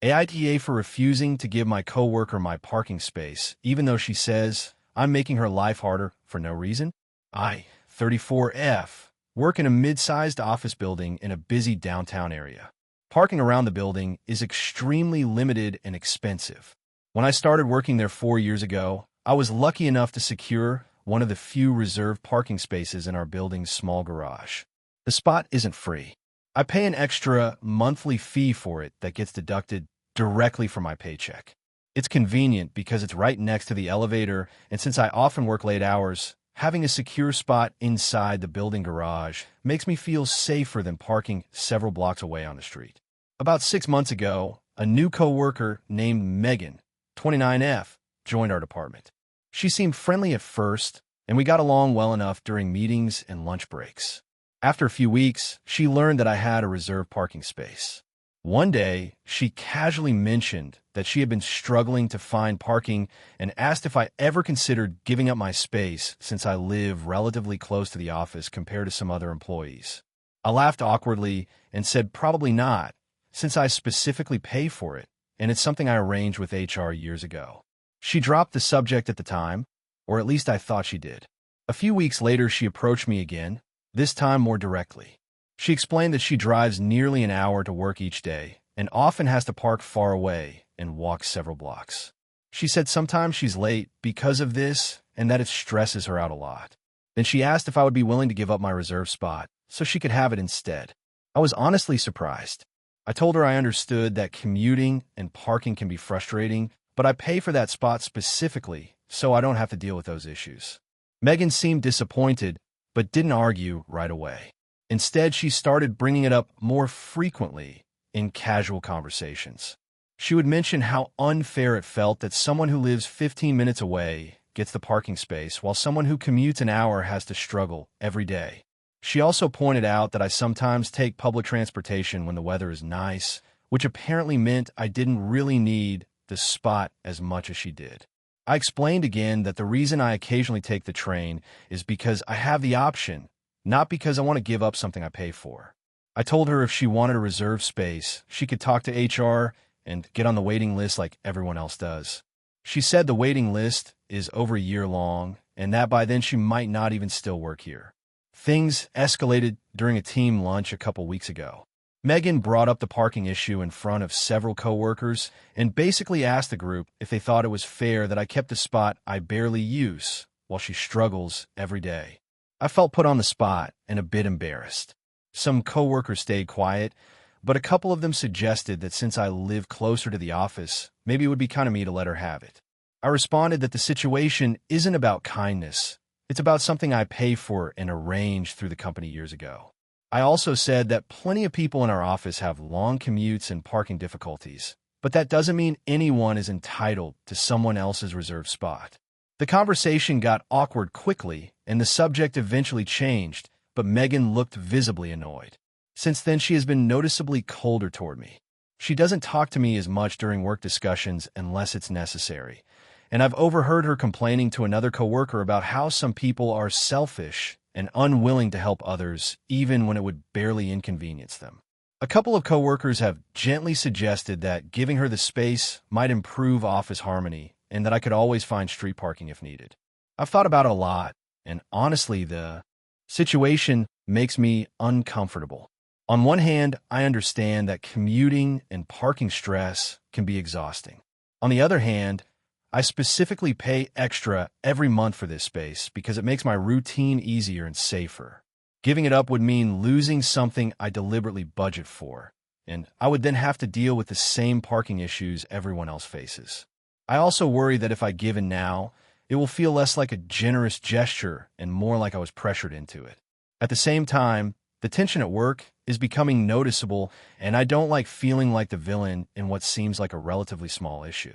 AITA for refusing to give my coworker my parking space, even though she says I'm making her life harder for no reason. I, 34F, work in a mid-sized office building in a busy downtown area. Parking around the building is extremely limited and expensive. When I started working there 4 years ago, I was lucky enough to secure one of the few reserved parking spaces in our building's small garage. The spot isn't free. I pay an extra monthly fee for it that gets deducted directly from my paycheck. It's convenient because it's right next to the elevator, and since I often work late hours, having a secure spot inside the building garage makes me feel safer than parking several blocks away on the street. About 6 months ago, a new coworker named Megan, 29F, joined our department. She seemed friendly at first, and we got along well enough during meetings and lunch breaks. After a few weeks, she learned that I had a reserved parking space. One day, she casually mentioned that she had been struggling to find parking and asked if I ever considered giving up my space since I live relatively close to the office compared to some other employees. I laughed awkwardly and said probably not, since I specifically pay for it, and it's something I arranged with HR years ago. She dropped the subject at the time, or at least I thought she did. A few weeks later, she approached me again, this time more directly. She explained that she drives nearly an hour to work each day and often has to park far away and walk several blocks. She said sometimes she's late because of this and that it stresses her out a lot. Then she asked if I would be willing to give up my reserved spot so she could have it instead. I was honestly surprised. I told her I understood that commuting and parking can be frustrating, but I pay for that spot specifically so I don't have to deal with those issues. Megan seemed disappointed, but didn't argue right away. Instead, she started bringing it up more frequently in casual conversations. She would mention how unfair it felt that someone who lives 15 minutes away gets the parking space while someone who commutes an hour has to struggle every day. She also pointed out that I sometimes take public transportation when the weather is nice, which apparently meant I didn't really need the spot as much as she did. I explained again that the reason I occasionally take the train is because I have the option, not because I want to give up something I pay for. I told her if she wanted a reserved space, she could talk to HR and get on the waiting list like everyone else does. She said the waiting list is over a year long and that by then she might not even still work here. Things escalated during a team lunch a couple weeks ago. Megan brought up the parking issue in front of several coworkers and basically asked the group if they thought it was fair that I kept the spot I barely use while she struggles every day. I felt put on the spot and a bit embarrassed. Some coworkers stayed quiet, but a couple of them suggested that since I live closer to the office, maybe it would be kind of me to let her have it. I responded that the situation isn't about kindness. It's about something I pay for and arranged through the company years ago. I also said that plenty of people in our office have long commutes and parking difficulties, but that doesn't mean anyone is entitled to someone else's reserved spot. The conversation got awkward quickly, and the subject eventually changed, but Megan looked visibly annoyed. Since then, she has been noticeably colder toward me. She doesn't talk to me as much during work discussions unless it's necessary, and I've overheard her complaining to another coworker about how some people are selfish and unwilling to help others, even when it would barely inconvenience them. A couple of coworkers have gently suggested that giving her the space might improve office harmony and that I could always find street parking if needed. I've thought about it a lot, and honestly, the situation makes me uncomfortable. On one hand, I understand that commuting and parking stress can be exhausting. On the other hand, I specifically pay extra every month for this space because it makes my routine easier and safer. Giving it up would mean losing something I deliberately budget for, and I would then have to deal with the same parking issues everyone else faces. I also worry that if I give in now, it will feel less like a generous gesture and more like I was pressured into it. At the same time, the tension at work is becoming noticeable, and I don't like feeling like the villain in what seems like a relatively small issue.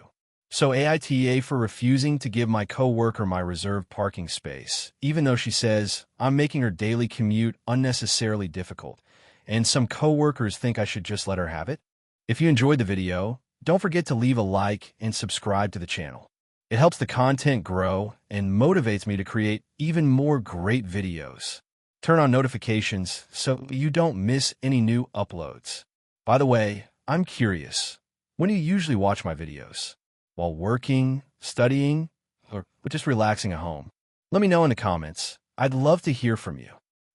So AITA for refusing to give my coworker my reserved parking space, even though she says I'm making her daily commute unnecessarily difficult, and some coworkers think I should just let her have it? If you enjoyed the video, don't forget to leave a like and subscribe to the channel. It helps the content grow and motivates me to create even more great videos. Turn on notifications so you don't miss any new uploads. By the way, I'm curious. When do you usually watch my videos? While working, studying, or just relaxing at home? Let me know in the comments. I'd love to hear from you.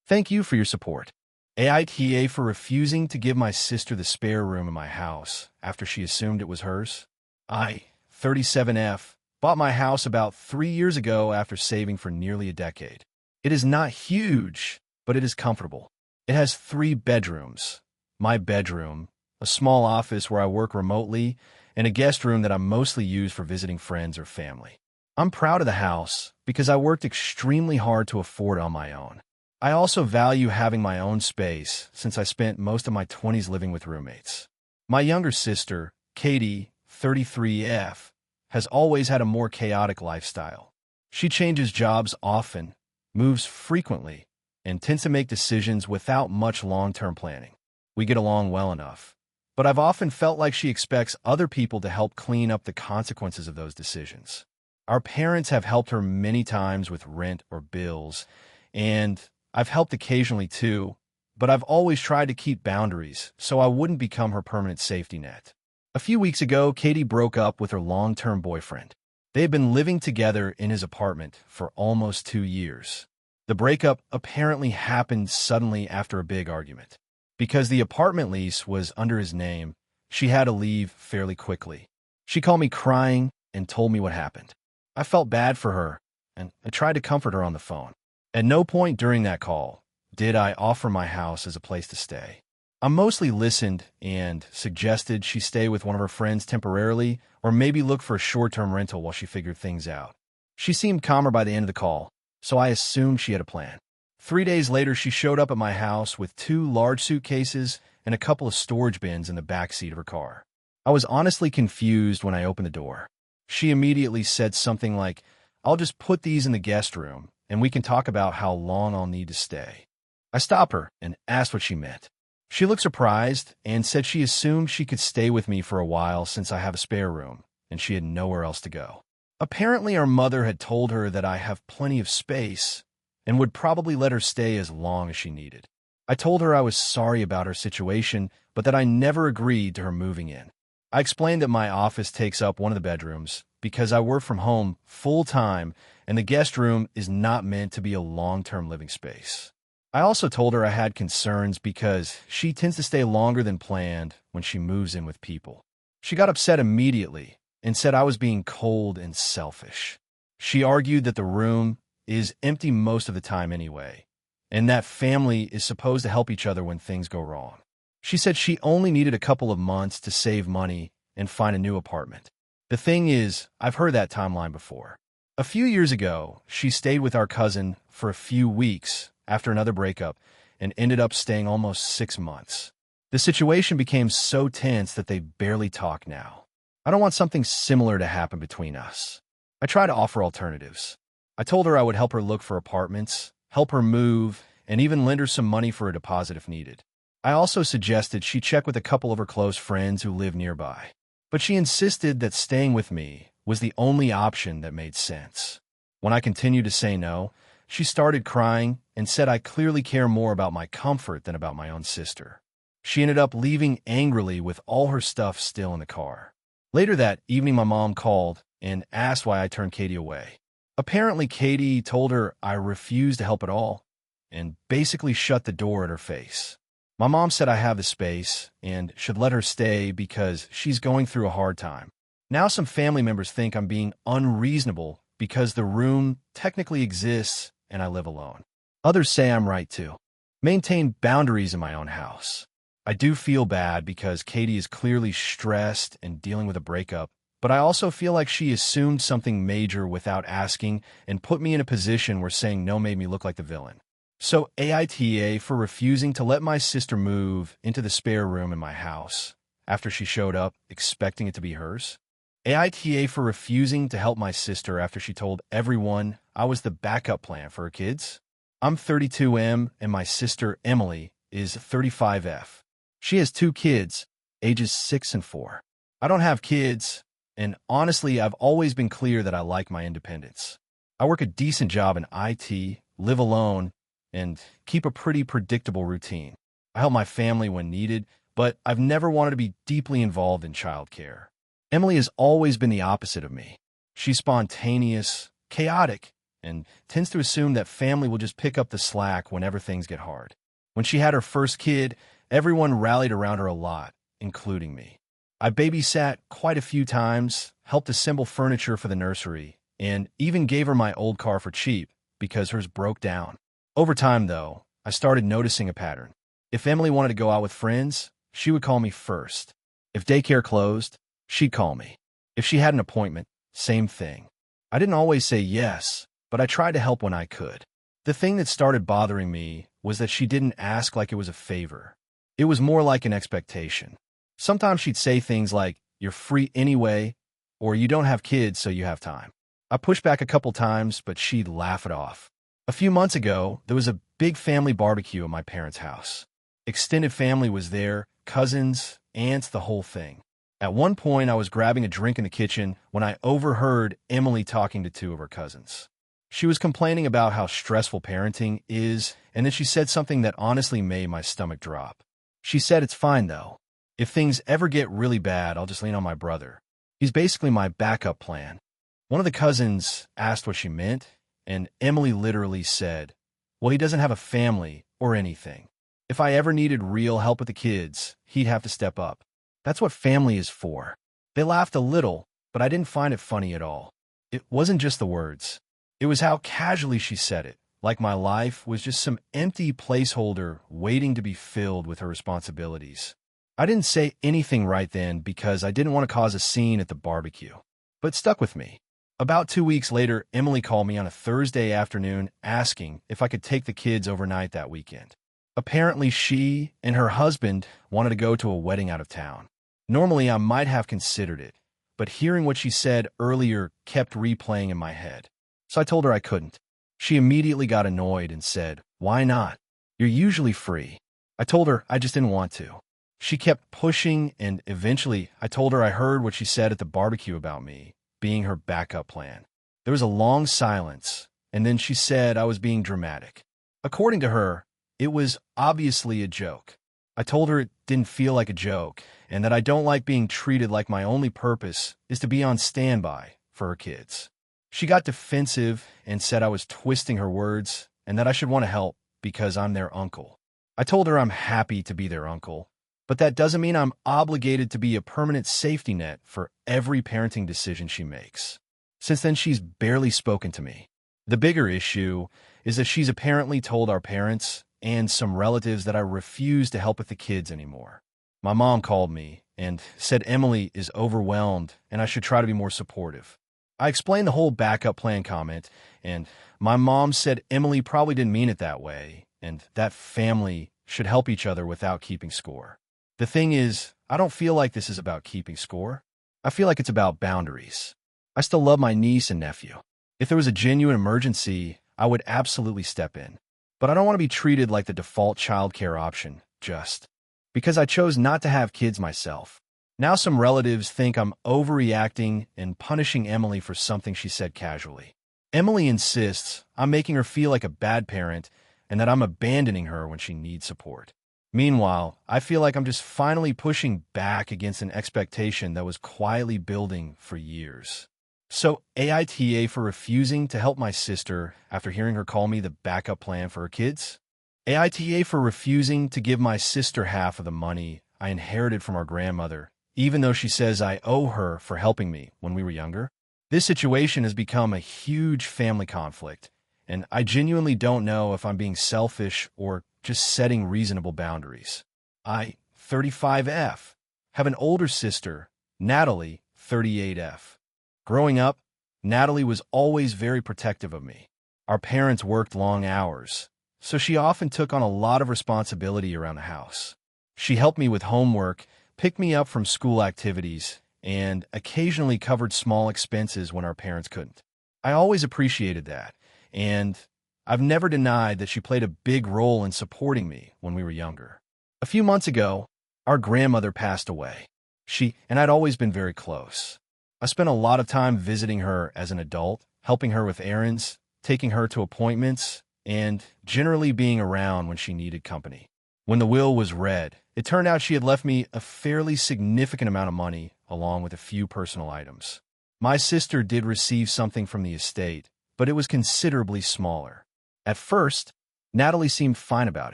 Thank you for your support. AITA for refusing to give my sister the spare room in my house after she assumed it was hers. I, 37F, bought my house about 3 years ago after saving for nearly a decade. It is not huge, but it is comfortable. It has 3 bedrooms. My bedroom, a small office where I work remotely, and a guest room that I mostly use for visiting friends or family. I'm proud of the house because I worked extremely hard to afford it on my own. I also value having my own space since I spent most of my 20s living with roommates. My younger sister, Katie, 33F, has always had a more chaotic lifestyle. She changes jobs often, moves frequently, and tends to make decisions without much long-term planning. We get along well enough, but I've often felt like she expects other people to help clean up the consequences of those decisions. Our parents have helped her many times with rent or bills, and I've helped occasionally too, but I've always tried to keep boundaries so I wouldn't become her permanent safety net. A few weeks ago, Katie broke up with her long-term boyfriend. They had been living together in his apartment for almost 2 years. The breakup apparently happened suddenly after a big argument. Because the apartment lease was under his name, she had to leave fairly quickly. She called me crying and told me what happened. I felt bad for her, and I tried to comfort her on the phone. At no point during that call did I offer my house as a place to stay. I mostly listened and suggested she stay with one of her friends temporarily or maybe look for a short-term rental while she figured things out. She seemed calmer by the end of the call, so I assumed she had a plan. 3 days later, she showed up at my house with 2 large suitcases and a couple of storage bins in the back seat of her car. I was honestly confused when I opened the door. She immediately said something like, "I'll just put these in the guest room, and we can talk about how long I'll need to stay." I stopped her and asked what she meant. She looked surprised and said she assumed she could stay with me for a while since I have a spare room, and she had nowhere else to go. Apparently, our mother had told her that I have plenty of space and would probably let her stay as long as she needed. I told her I was sorry about her situation, but that I never agreed to her moving in. I explained that my office takes up one of the bedrooms because I work from home full-time and the guest room is not meant to be a long-term living space. I also told her I had concerns because she tends to stay longer than planned when she moves in with people. She got upset immediately and said I was being cold and selfish. She argued that the room is empty most of the time anyway, and that family is supposed to help each other when things go wrong. She said she only needed a couple of months to save money and find a new apartment. The thing is, I've heard that timeline before. A few years ago, she stayed with our cousin for a few weeks after another breakup and ended up staying almost 6 months. The situation became so tense that they barely talk now. I don't want something similar to happen between us. I try to offer alternatives. I told her I would help her look for apartments, help her move, and even lend her some money for a deposit if needed. I also suggested she check with a couple of her close friends who live nearby. But she insisted that staying with me was the only option that made sense. When I continued to say no, she started crying and said I clearly care more about my comfort than about my own sister. She ended up leaving angrily with all her stuff still in the car. Later that evening, my mom called and asked why I turned Katie away. Apparently, Katie told her I refused to help at all and basically shut the door in her face. My mom said I have the space and should let her stay because she's going through a hard time. Now some family members think I'm being unreasonable because the room technically exists and I live alone. Others say I'm right too. Maintain boundaries in my own house. I do feel bad because Katie is clearly stressed and dealing with a breakup, but I also feel like she assumed something major without asking and put me in a position where saying no made me look like the villain. So AITA for refusing to let my sister move into the spare room in my house after she showed up expecting it to be hers. AITA for refusing to help my sister after she told everyone I was the backup plan for her kids. I'm 32M and my sister Emily is 35F. She has 2 kids, ages 6 and 4. I don't have kids, and honestly, I've always been clear that I like my independence. I work a decent job in IT, live alone, and keep a pretty predictable routine. I help my family when needed, but I've never wanted to be deeply involved in childcare. Emily has always been the opposite of me. She's spontaneous, chaotic, and tends to assume that family will just pick up the slack whenever things get hard. When she had her first kid, everyone rallied around her a lot, including me. I babysat quite a few times, helped assemble furniture for the nursery, and even gave her my old car for cheap because hers broke down. Over time, though, I started noticing a pattern. If Emily wanted to go out with friends, she would call me first. If daycare closed, she'd call me. If she had an appointment, same thing. I didn't always say yes, but I tried to help when I could. The thing that started bothering me was that she didn't ask like it was a favor. It was more like an expectation. Sometimes she'd say things like, "You're free anyway," or "You don't have kids, so you have time." I pushed back a couple times, but she'd laugh it off. A few months ago, there was a big family barbecue at my parents' house. Extended family was there, cousins, aunts, the whole thing. At one point, I was grabbing a drink in the kitchen when I overheard Emily talking to two of her cousins. She was complaining about how stressful parenting is, and then she said something that honestly made my stomach drop. She said, "It's fine, though. If things ever get really bad, I'll just lean on my brother. He's basically my backup plan." One of the cousins asked what she meant, and Emily literally said, "Well, he doesn't have a family or anything. If I ever needed real help with the kids, he'd have to step up. That's what family is for." They laughed a little, but I didn't find it funny at all. It wasn't just the words. It was how casually she said it, like my life was just some empty placeholder waiting to be filled with her responsibilities. I didn't say anything right then because I didn't want to cause a scene at the barbecue, but it stuck with me. About 2 weeks later, Emily called me on a Thursday afternoon asking if I could take the kids overnight that weekend. Apparently, she and her husband wanted to go to a wedding out of town. Normally, I might have considered it, but hearing what she said earlier kept replaying in my head. So I told her I couldn't. She immediately got annoyed and said, "Why not? You're usually free." I told her I just didn't want to. She kept pushing, and eventually I told her I heard what she said at the barbecue about me being her backup plan. There was a long silence, and then she said I was being dramatic. According to her, it was obviously a joke. I told her it didn't feel like a joke, and that I don't like being treated like my only purpose is to be on standby for her kids. She got defensive and said I was twisting her words and that I should want to help because I'm their uncle. I told her I'm happy to be their uncle, but that doesn't mean I'm obligated to be a permanent safety net for every parenting decision she makes. Since then, she's barely spoken to me. The bigger issue is that she's apparently told our parents and some relatives that I refuse to help with the kids anymore. My mom called me and said Emily is overwhelmed and I should try to be more supportive. I explained the whole backup plan comment, and my mom said Emily probably didn't mean it that way, and that family should help each other without keeping score. The thing is, I don't feel like this is about keeping score. I feel like it's about boundaries. I still love my niece and nephew. If there was a genuine emergency, I would absolutely step in. But I don't want to be treated like the default childcare option, just because I chose not to have kids myself. Now some relatives think I'm overreacting and punishing Emily for something she said casually. Emily insists I'm making her feel like a bad parent and that I'm abandoning her when she needs support. Meanwhile, I feel like I'm just finally pushing back against an expectation that was quietly building for years. So AITA for refusing to help my sister after hearing her call me the backup plan for her kids? AITA for refusing to give my sister half of the money I inherited from our grandmother, even though she says I owe her for helping me when we were younger? This situation has become a huge family conflict, and I genuinely don't know if I'm being selfish or just setting reasonable boundaries. I, 35F, have an older sister, Natalie, 38F. Growing up, Natalie was always very protective of me. Our parents worked long hours, so she often took on a lot of responsibility around the house. She helped me with homework, picked me up from school activities, and occasionally covered small expenses when our parents couldn't. I always appreciated that, and I've never denied that she played a big role in supporting me when we were younger. A few months ago, our grandmother passed away. She and I'd always been very close. I spent a lot of time visiting her as an adult, helping her with errands, taking her to appointments, and generally being around when she needed company. When the will was read, it turned out she had left me a fairly significant amount of money, along with a few personal items. My sister did receive something from the estate, but it was considerably smaller. At first, Natalie seemed fine about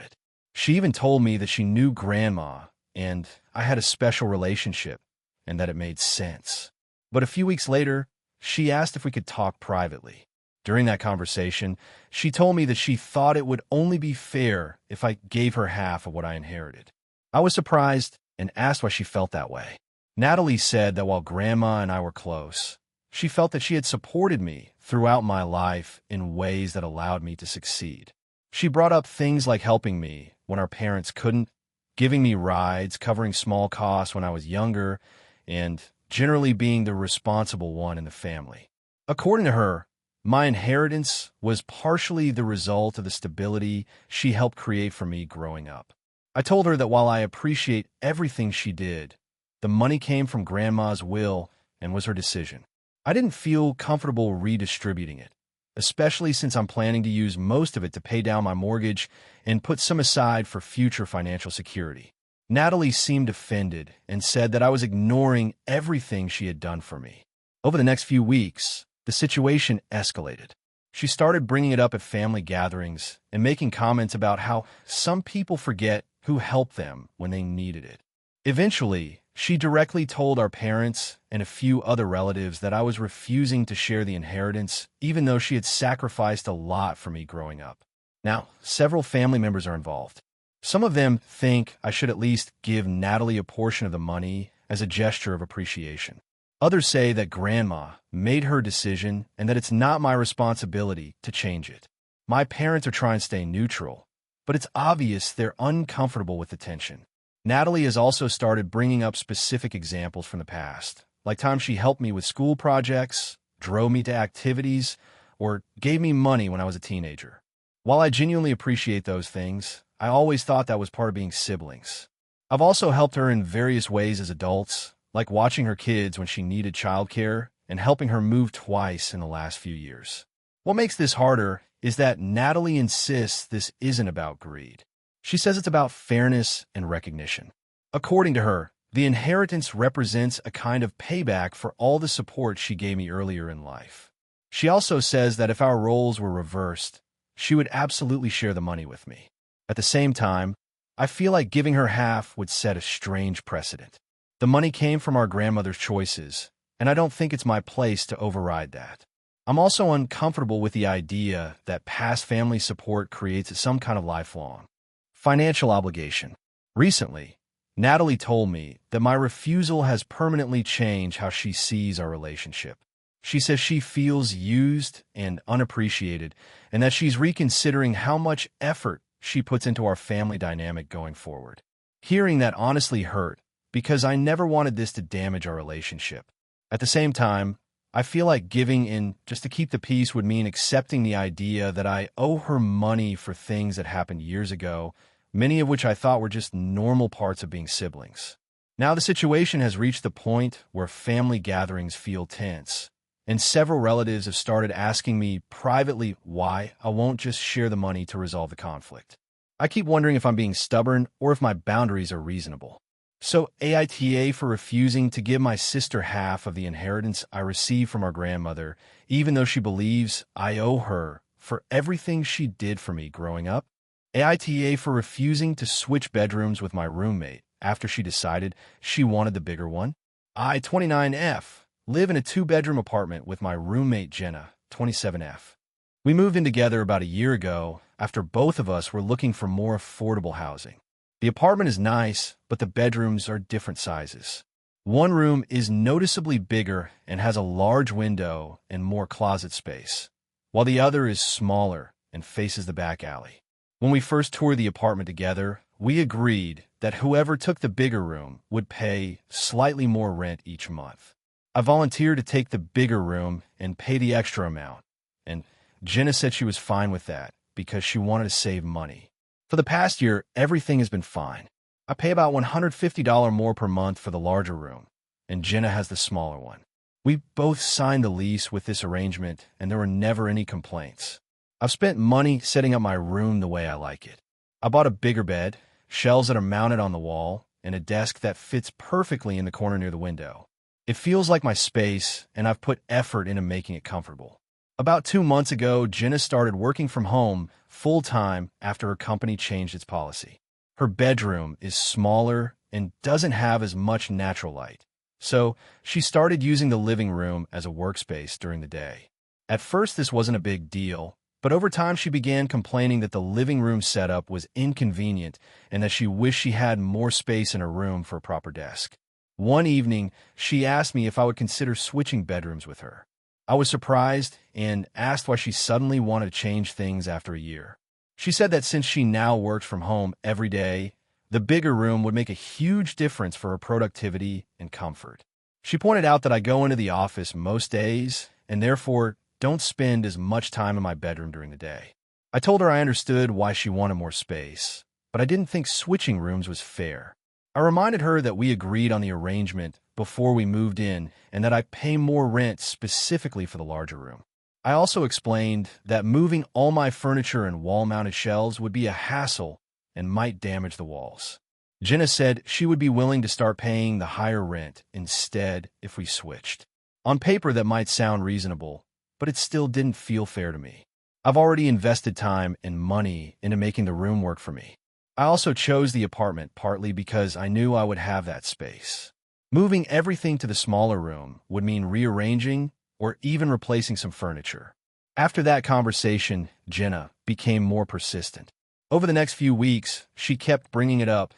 it. She even told me that she knew Grandma, and I had a special relationship, and that it made sense. But a few weeks later, she asked if we could talk privately. During that conversation, she told me that she thought it would only be fair if I gave her half of what I inherited. I was surprised and asked why she felt that way. Natalie said that while Grandma and I were close, she felt that she had supported me throughout my life in ways that allowed me to succeed. She brought up things like helping me when our parents couldn't, giving me rides, covering small costs when I was younger, and generally being the responsible one in the family. According to her, my inheritance was partially the result of the stability she helped create for me growing up. I told her that while I appreciate everything she did, the money came from Grandma's will and was her decision. I didn't feel comfortable redistributing it, especially since I'm planning to use most of it to pay down my mortgage and put some aside for future financial security. Natalie seemed offended and said that I was ignoring everything she had done for me. Over the next few weeks, the situation escalated. She started bringing it up at family gatherings and making comments about how some people forget who helped them when they needed it. Eventually, she directly told our parents and a few other relatives that I was refusing to share the inheritance, even though she had sacrificed a lot for me growing up. Now, several family members are involved. Some of them think I should at least give Natalie a portion of the money as a gesture of appreciation. Others say that Grandma made her decision and that it's not my responsibility to change it. My parents are trying to stay neutral, but it's obvious they're uncomfortable with the tension. Natalie has also started bringing up specific examples from the past, like times she helped me with school projects, drove me to activities, or gave me money when I was a teenager. While I genuinely appreciate those things, I always thought that was part of being siblings. I've also helped her in various ways as adults, like watching her kids when she needed childcare and helping her move twice in the last few years. What makes this harder is that Natalie insists this isn't about greed. She says it's about fairness and recognition. According to her, the inheritance represents a kind of payback for all the support she gave me earlier in life. She also says that if our roles were reversed, she would absolutely share the money with me. At the same time, I feel like giving her half would set a strange precedent. The money came from our grandmother's choices, and I don't think it's my place to override that. I'm also uncomfortable with the idea that past family support creates some kind of lifelong financial obligation. Recently, Natalie told me that my refusal has permanently changed how she sees our relationship. She says she feels used and unappreciated, and that she's reconsidering how much effort she puts into our family dynamic going forward. Hearing that honestly hurt, because I never wanted this to damage our relationship. At the same time, I feel like giving in just to keep the peace would mean accepting the idea that I owe her money for things that happened years ago, many of which I thought were just normal parts of being siblings. Now the situation has reached the point where family gatherings feel tense, and several relatives have started asking me privately why I won't just share the money to resolve the conflict. I keep wondering if I'm being stubborn or if my boundaries are reasonable. So AITA for refusing to give my sister half of the inheritance I received from our grandmother, even though she believes I owe her for everything she did for me growing up. AITA for refusing to switch bedrooms with my roommate after she decided she wanted the bigger one. I, 29F, live in a 2-bedroom apartment with my roommate Jenna, 27F. We moved in together about a year ago after both of us were looking for more affordable housing. The apartment is nice, but the bedrooms are different sizes. One room is noticeably bigger and has a large window and more closet space, while the other is smaller and faces the back alley. When we first toured the apartment together, we agreed that whoever took the bigger room would pay slightly more rent each month. I volunteered to take the bigger room and pay the extra amount, and Jenna said she was fine with that because she wanted to save money. For the past year, everything has been fine. I pay about $150 more per month for the larger room, and Jenna has the smaller one. We both signed the lease with this arrangement, and there were never any complaints. I've spent money setting up my room the way I like it. I bought a bigger bed, shelves that are mounted on the wall, and a desk that fits perfectly in the corner near the window. It feels like my space, and I've put effort into making it comfortable. About 2 months ago, Jenna started working from home full-time after her company changed its policy. Her bedroom is smaller and doesn't have as much natural light, so she started using the living room as a workspace during the day. At first, this wasn't a big deal, but over time she began complaining that the living room setup was inconvenient and that she wished she had more space in her room for a proper desk. One evening, she asked me if I would consider switching bedrooms with her. I was surprised and asked why she suddenly wanted to change things after a year. She said that since she now works from home every day, the bigger room would make a huge difference for her productivity and comfort. She pointed out that I go into the office most days and therefore don't spend as much time in my bedroom during the day. I told her I understood why she wanted more space, but I didn't think switching rooms was fair. I reminded her that we agreed on the arrangement before we moved in and that I pay more rent specifically for the larger room. I also explained that moving all my furniture and wall-mounted shelves would be a hassle and might damage the walls. Jenna said she would be willing to start paying the higher rent instead if we switched. On paper, that might sound reasonable, but it still didn't feel fair to me. I've already invested time and money into making the room work for me. I also chose the apartment partly because I knew I would have that space. Moving everything to the smaller room would mean rearranging or even replacing some furniture. After that conversation, Jenna became more persistent. Over the next few weeks, she kept bringing it up,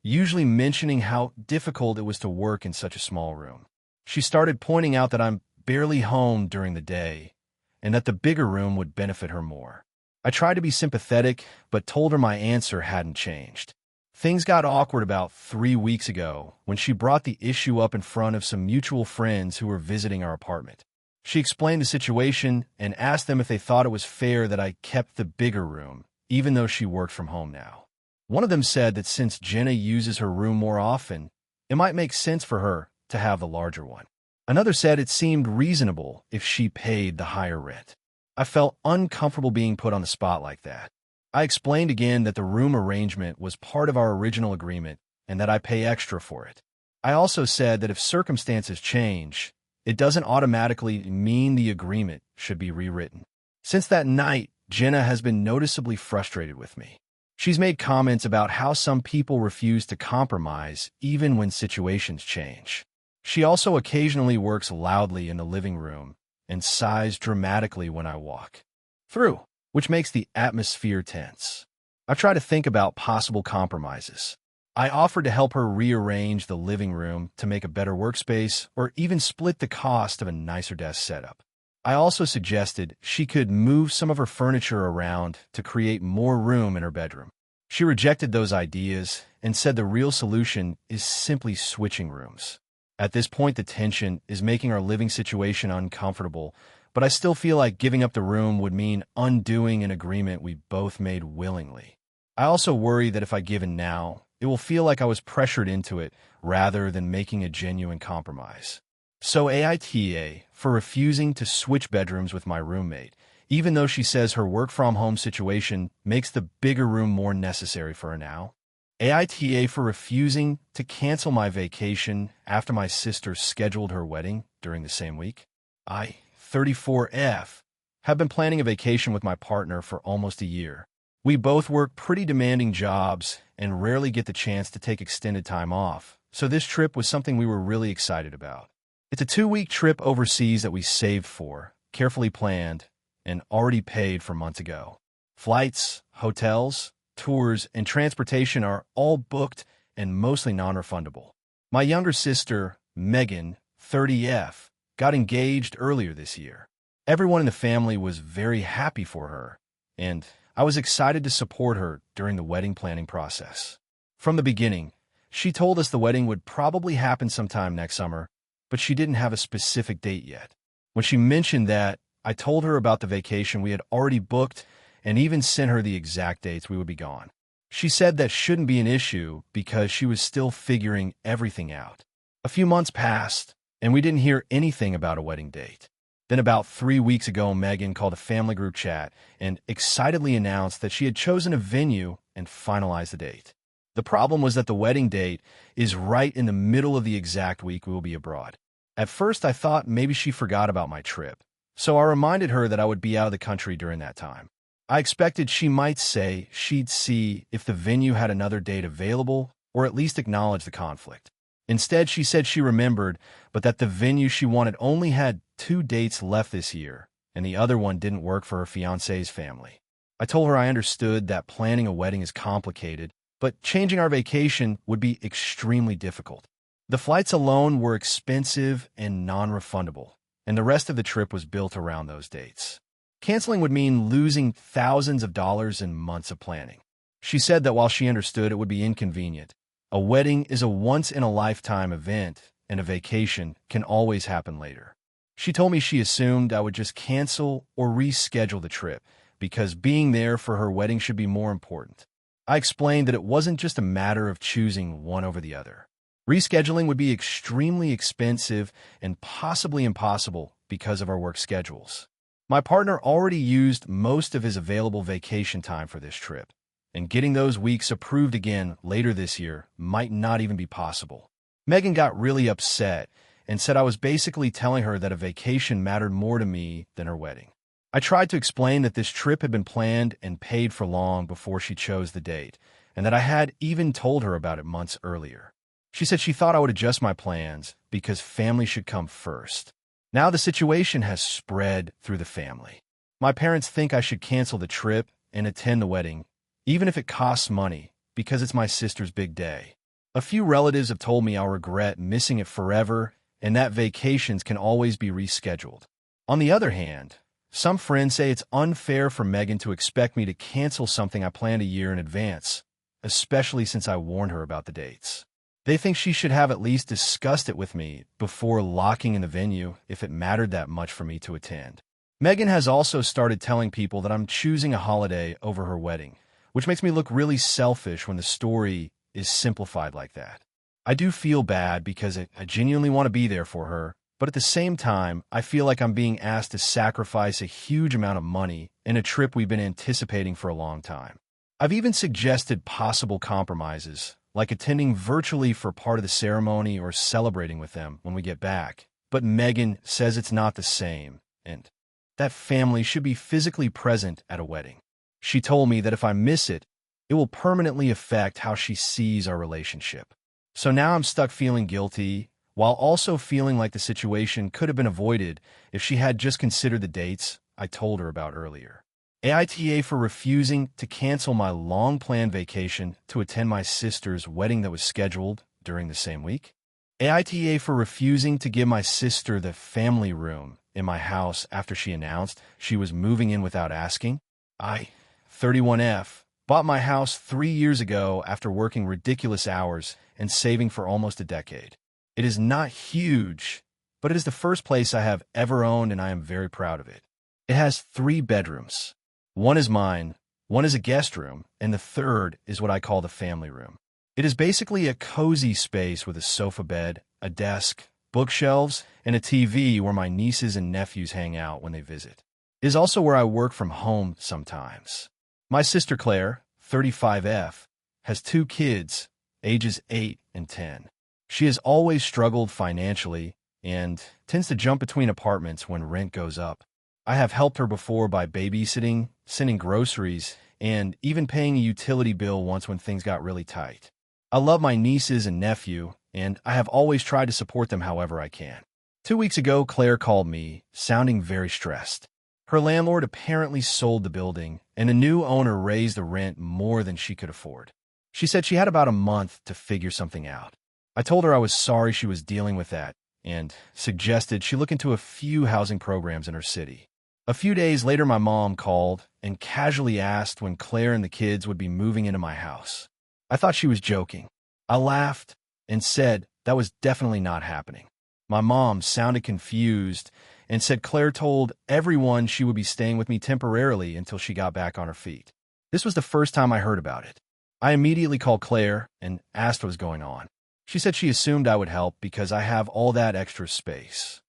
usually mentioning how difficult it was to work in such a small room. She started pointing out that I'm barely home during the day and that the bigger room would benefit her more. I tried to be sympathetic, but told her my answer hadn't changed. Things got awkward about 3 weeks ago when she brought the issue up in front of some mutual friends who were visiting our apartment. She explained the situation and asked them if they thought it was fair that I kept the bigger room, even though she worked from home now. One of them said that since Jenna uses her room more often, it might make sense for her to have the larger one. Another said it seemed reasonable if she paid the higher rent. I felt uncomfortable being put on the spot like that. I explained again that the room arrangement was part of our original agreement and that I pay extra for it. I also said that if circumstances change, it doesn't automatically mean the agreement should be rewritten. Since that night, Jenna has been noticeably frustrated with me. She's made comments about how some people refuse to compromise even when situations change. She also occasionally works loudly in the living room and sighs dramatically when I walk through, which makes the atmosphere tense. I try to think about possible compromises. I offered to help her rearrange the living room to make a better workspace or even split the cost of a nicer desk setup. I also suggested she could move some of her furniture around to create more room in her bedroom. She rejected those ideas and said the real solution is simply switching rooms. At this point, the tension is making our living situation uncomfortable, but I still feel like giving up the room would mean undoing an agreement we both made willingly. I also worry that if I give in now, it will feel like I was pressured into it rather than making a genuine compromise. So AITA for refusing to switch bedrooms with my roommate, even though she says her work-from-home situation makes the bigger room more necessary for her now. AITA for refusing to cancel my vacation after my sister scheduled her wedding during the same week. I, 34F, have been planning a vacation with my partner for almost a year. We both work pretty demanding jobs and rarely get the chance to take extended time off, so this trip was something we were really excited about. It's a 2-week trip overseas that we saved for, carefully planned, and already paid for months ago. Flights, hotels, tours, and transportation are all booked and mostly non-refundable. My younger sister, Megan, 30F, got engaged earlier this year. Everyone in the family was very happy for her, and I was excited to support her during the wedding planning process. From the beginning, she told us the wedding would probably happen sometime next summer, but she didn't have a specific date yet. When she mentioned that, I told her about the vacation we had already booked and even sent her the exact dates we would be gone. She said that shouldn't be an issue because she was still figuring everything out. A few months passed, and we didn't hear anything about a wedding date. Then about 3 weeks ago, Megan called a family group chat and excitedly announced that she had chosen a venue and finalized the date. The problem was that the wedding date is right in the middle of the exact week we will be abroad. At first, I thought maybe she forgot about my trip, so I reminded her that I would be out of the country during that time. I expected she might say she'd see if the venue had another date available or at least acknowledge the conflict. Instead, she said she remembered, but that the venue she wanted only had 2 dates left this year, and the other one didn't work for her fiancé's family. I told her I understood that planning a wedding is complicated, but changing our vacation would be extremely difficult. The flights alone were expensive and non-refundable, and the rest of the trip was built around those dates. Canceling would mean losing thousands of dollars and months of planning. She said that while she understood it would be inconvenient, a wedding is a once-in-a-lifetime event, and a vacation can always happen later. She told me she assumed I would just cancel or reschedule the trip because being there for her wedding should be more important. I explained that it wasn't just a matter of choosing one over the other. Rescheduling would be extremely expensive and possibly impossible because of our work schedules. My partner already used most of his available vacation time for this trip, and getting those weeks approved again later this year might not even be possible. Megan got really upset and said I was basically telling her that a vacation mattered more to me than her wedding. I tried to explain that this trip had been planned and paid for long before she chose the date, and that I had even told her about it months earlier. She said she thought I would adjust my plans because family should come first. Now the situation has spread through the family. My parents think I should cancel the trip and attend the wedding, even if it costs money, because it's my sister's big day. A few relatives have told me I'll regret missing it forever and that vacations can always be rescheduled. On the other hand, some friends say it's unfair for Megan to expect me to cancel something I planned a year in advance, especially since I warned her about the dates. They think she should have at least discussed it with me before locking in the venue if it mattered that much for me to attend. Megan has also started telling people that I'm choosing a holiday over her wedding, which makes me look really selfish when the story is simplified like that. I do feel bad because I genuinely want to be there for her, but at the same time, I feel like I'm being asked to sacrifice a huge amount of money in a trip we've been anticipating for a long time. I've even suggested possible compromises, like attending virtually for part of the ceremony or celebrating with them when we get back. But Megan says it's not the same, and that family should be physically present at a wedding. She told me that if I miss it, it will permanently affect how she sees our relationship. So now I'm stuck feeling guilty, while also feeling like the situation could have been avoided if she had just considered the dates I told her about earlier. AITA for refusing to cancel my long-planned vacation to attend my sister's wedding that was scheduled during the same week. AITA for refusing to give my sister the family room in my house after she announced she was moving in without asking. I, 31F, bought my house 3 years ago after working ridiculous hours and saving for almost a decade. It is not huge, but it is the first place I have ever owned, and I am very proud of it. It has 3 bedrooms. One is mine, one is a guest room, and the third is what I call the family room. It is basically a cozy space with a sofa bed, a desk, bookshelves, and a TV where my nieces and nephews hang out when they visit. It is also where I work from home sometimes. My sister Claire, 35F, has 2 kids, ages 8 and 10. She has always struggled financially and tends to jump between apartments when rent goes up. I have helped her before by babysitting, sending groceries, and even paying a utility bill once when things got really tight. I love my nieces and nephew, and I have always tried to support them however I can. 2 weeks ago, Claire called me, sounding very stressed. Her landlord apparently sold the building, and a new owner raised the rent more than she could afford. She said she had about a month to figure something out. I told her I was sorry she was dealing with that, and suggested she look into a few housing programs in her city. A few days later, my mom called and casually asked when Claire and the kids would be moving into my house. I thought she was joking. I laughed and said that was definitely not happening. My mom sounded confused and said Claire told everyone she would be staying with me temporarily until she got back on her feet. This was the first time I heard about it. I immediately called Claire and asked what was going on. She said she assumed I would help because I have all that extra space.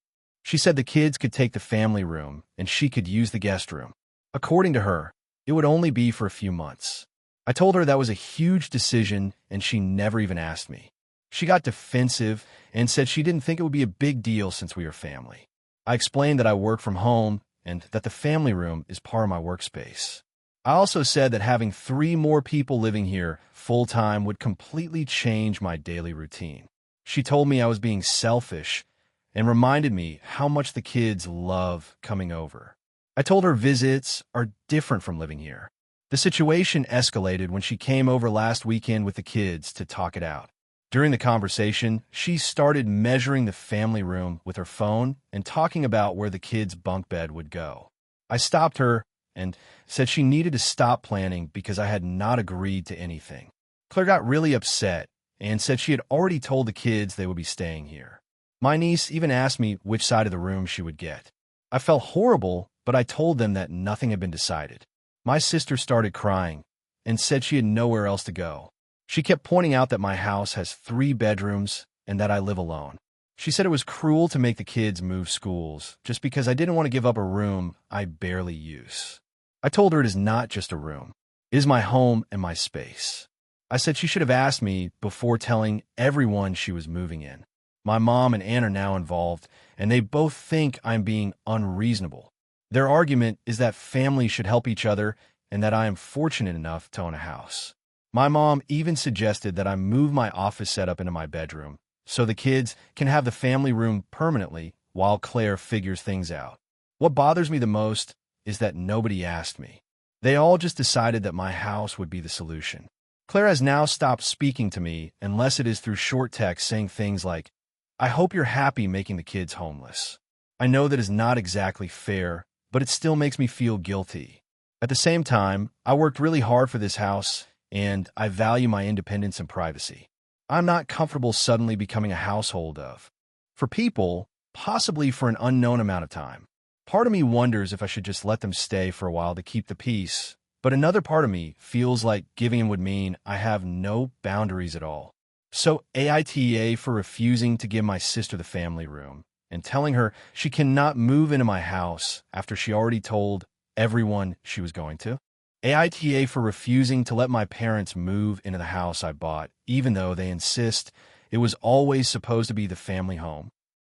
She said the kids could take the family room and she could use the guest room. According to her, it would only be for a few months. I told her that was a huge decision and she never even asked me. She got defensive and said she didn't think it would be a big deal since we were family. I explained that I work from home and that the family room is part of my workspace. I also said that having 3 more people living here full-time would completely change my daily routine. She told me I was being selfish and reminded me how much the kids love coming over. I told her visits are different from living here. The situation escalated when she came over last weekend with the kids to talk it out. During the conversation, she started measuring the family room with her phone and talking about where the kids' bunk bed would go. I stopped her and said she needed to stop planning because I had not agreed to anything. Claire got really upset and said she had already told the kids they would be staying here. My niece even asked me which side of the room she would get. I felt horrible, but I told them that nothing had been decided. My sister started crying and said she had nowhere else to go. She kept pointing out that my house has 3 bedrooms and that I live alone. She said it was cruel to make the kids move schools just because I didn't want to give up a room I barely use. I told her it is not just a room. It is my home and my space. I said she should have asked me before telling everyone she was moving in. My mom and aunt are now involved, and they both think I'm being unreasonable. Their argument is that families should help each other and that I am fortunate enough to own a house. My mom even suggested that I move my office setup into my bedroom so the kids can have the family room permanently while Claire figures things out. What bothers me the most is that nobody asked me. They all just decided that my house would be the solution. Claire has now stopped speaking to me unless it is through short text saying things like, "I hope you're happy making the kids homeless." I know that is not exactly fair, but it still makes me feel guilty. At the same time, I worked really hard for this house, and I value my independence and privacy. I'm not comfortable suddenly becoming a household of, for people, possibly for an unknown amount of time. Part of me wonders if I should just let them stay for a while to keep the peace, but another part of me feels like giving in would mean I have no boundaries at all. So AITA for refusing to give my sister the family room and telling her she cannot move into my house after she already told everyone she was going to. AITA for refusing to let my parents move into the house I bought, even though they insist it was always supposed to be the family home.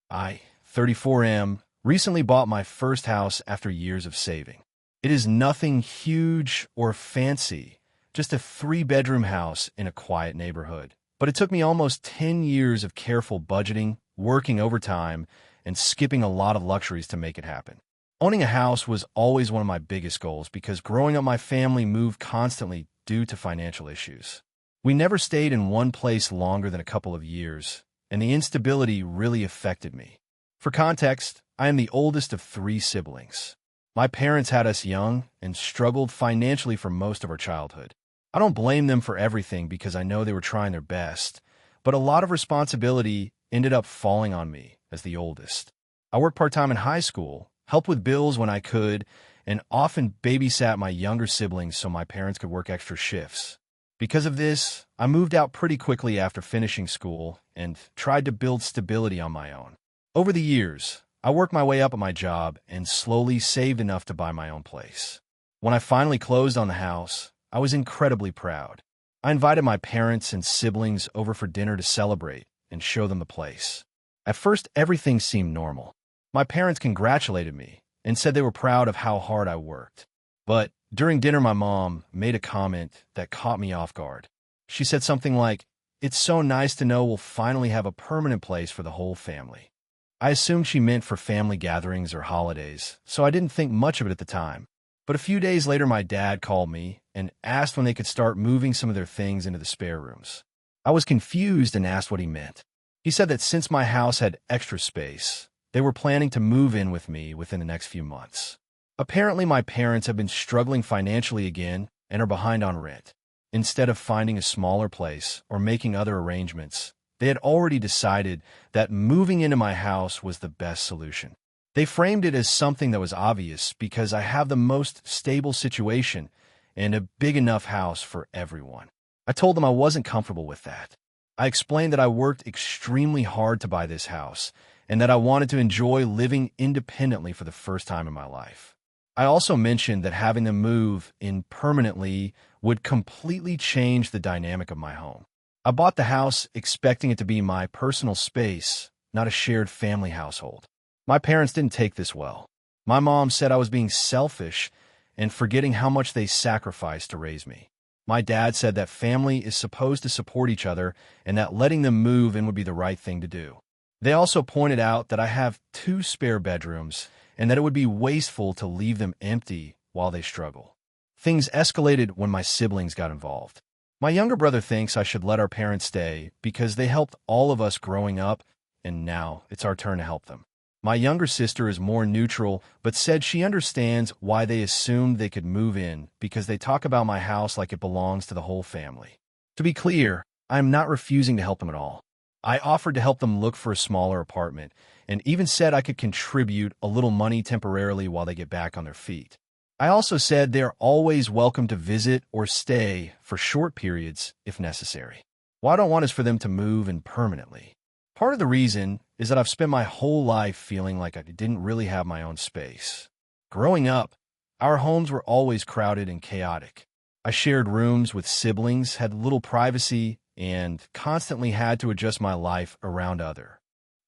I, 34M, recently bought my first house after years of saving. It is nothing huge or fancy, just a 3-bedroom house in a quiet neighborhood. But it took me almost 10 years of careful budgeting, working overtime, and skipping a lot of luxuries to make it happen. Owning a house was always one of my biggest goals because growing up my family moved constantly due to financial issues. We never stayed in one place longer than a couple of years, and the instability really affected me. For context, I am the oldest of 3 siblings. My parents had us young and struggled financially for most of our childhood. I don't blame them for everything because I know they were trying their best, but a lot of responsibility ended up falling on me as the oldest. I worked part-time in high school, helped with bills when I could, and often babysat my younger siblings so my parents could work extra shifts. Because of this, I moved out pretty quickly after finishing school and tried to build stability on my own. Over the years, I worked my way up at my job and slowly saved enough to buy my own place. When I finally closed on the house, I was incredibly proud. I invited my parents and siblings over for dinner to celebrate and show them the place. At first, everything seemed normal. My parents congratulated me and said they were proud of how hard I worked. But during dinner, my mom made a comment that caught me off guard. She said something like, "It's so nice to know we'll finally have a permanent place for the whole family." I assumed she meant for family gatherings or holidays, so I didn't think much of it at the time. But a few days later, my dad called me and asked when they could start moving some of their things into the spare rooms. I was confused and asked what he meant. He said that since my house had extra space, they were planning to move in with me within the next few months. Apparently, my parents have been struggling financially again and are behind on rent. Instead of finding a smaller place or making other arrangements, they had already decided that moving into my house was the best solution. They framed it as something that was obvious because I have the most stable situation and a big enough house for everyone. I told them I wasn't comfortable with that. I explained that I worked extremely hard to buy this house and that I wanted to enjoy living independently for the first time in my life. I also mentioned that having them move in permanently would completely change the dynamic of my home. I bought the house expecting it to be my personal space, not a shared family household. My parents didn't take this well. My mom said I was being selfish and forgetting how much they sacrificed to raise me. My dad said that family is supposed to support each other and that letting them move in would be the right thing to do. They also pointed out that I have 2 spare bedrooms and that it would be wasteful to leave them empty while they struggle. Things escalated when my siblings got involved. My younger brother thinks I should let our parents stay because they helped all of us growing up, and now it's our turn to help them. My younger sister is more neutral, but said she understands why they assumed they could move in because they talk about my house like it belongs to the whole family. To be clear, I am not refusing to help them at all. I offered to help them look for a smaller apartment and even said I could contribute a little money temporarily while they get back on their feet. I also said they are always welcome to visit or stay for short periods if necessary. What I don't want is for them to move in permanently. Part of the reason is that I've spent my whole life feeling like I didn't really have my own space. Growing up, our homes were always crowded and chaotic. I shared rooms with siblings, had little privacy, and constantly had to adjust my life around other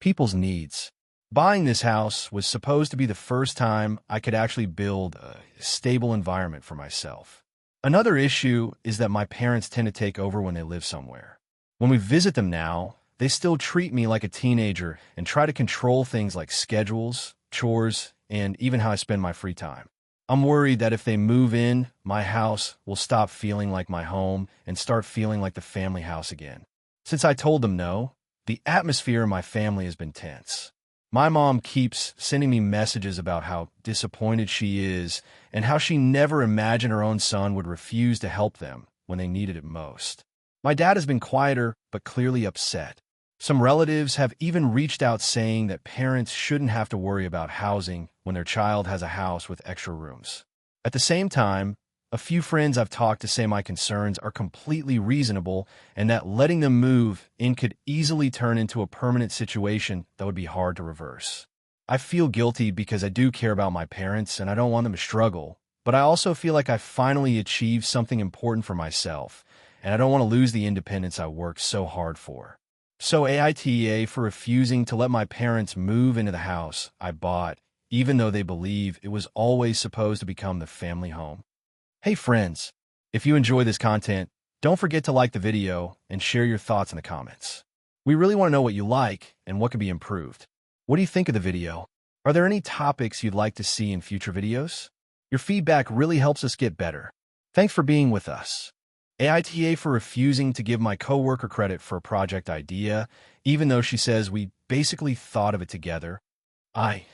people's needs. Buying this house was supposed to be the first time I could actually build a stable environment for myself. Another issue is that my parents tend to take over when they live somewhere. When we visit them now, they still treat me like a teenager and try to control things like schedules, chores, and even how I spend my free time. I'm worried that if they move in, my house will stop feeling like my home and start feeling like the family house again. Since I told them no, the atmosphere in my family has been tense. My mom keeps sending me messages about how disappointed she is and how she never imagined her own son would refuse to help them when they needed it most. My dad has been quieter but clearly upset. Some relatives have even reached out saying that parents shouldn't have to worry about housing when their child has a house with extra rooms. At the same time, a few friends I've talked to say my concerns are completely reasonable and that letting them move in could easily turn into a permanent situation that would be hard to reverse. I feel guilty because I do care about my parents and I don't want them to struggle, but I also feel like I finally achieved something important for myself, and I don't want to lose the independence I worked so hard for. So AITA for refusing to let my parents move into the house I bought, even though they believe it was always supposed to become the family home. Hey friends, if you enjoy this content, don't forget to like the video and share your thoughts in the comments. We really want to know what you like and what can be improved. What do you think of the video? Are there any topics you'd like to see in future videos? Your feedback really helps us get better. Thanks for being with us. AITA for refusing to give my coworker credit for a project idea, even though she says we basically thought of it together. I,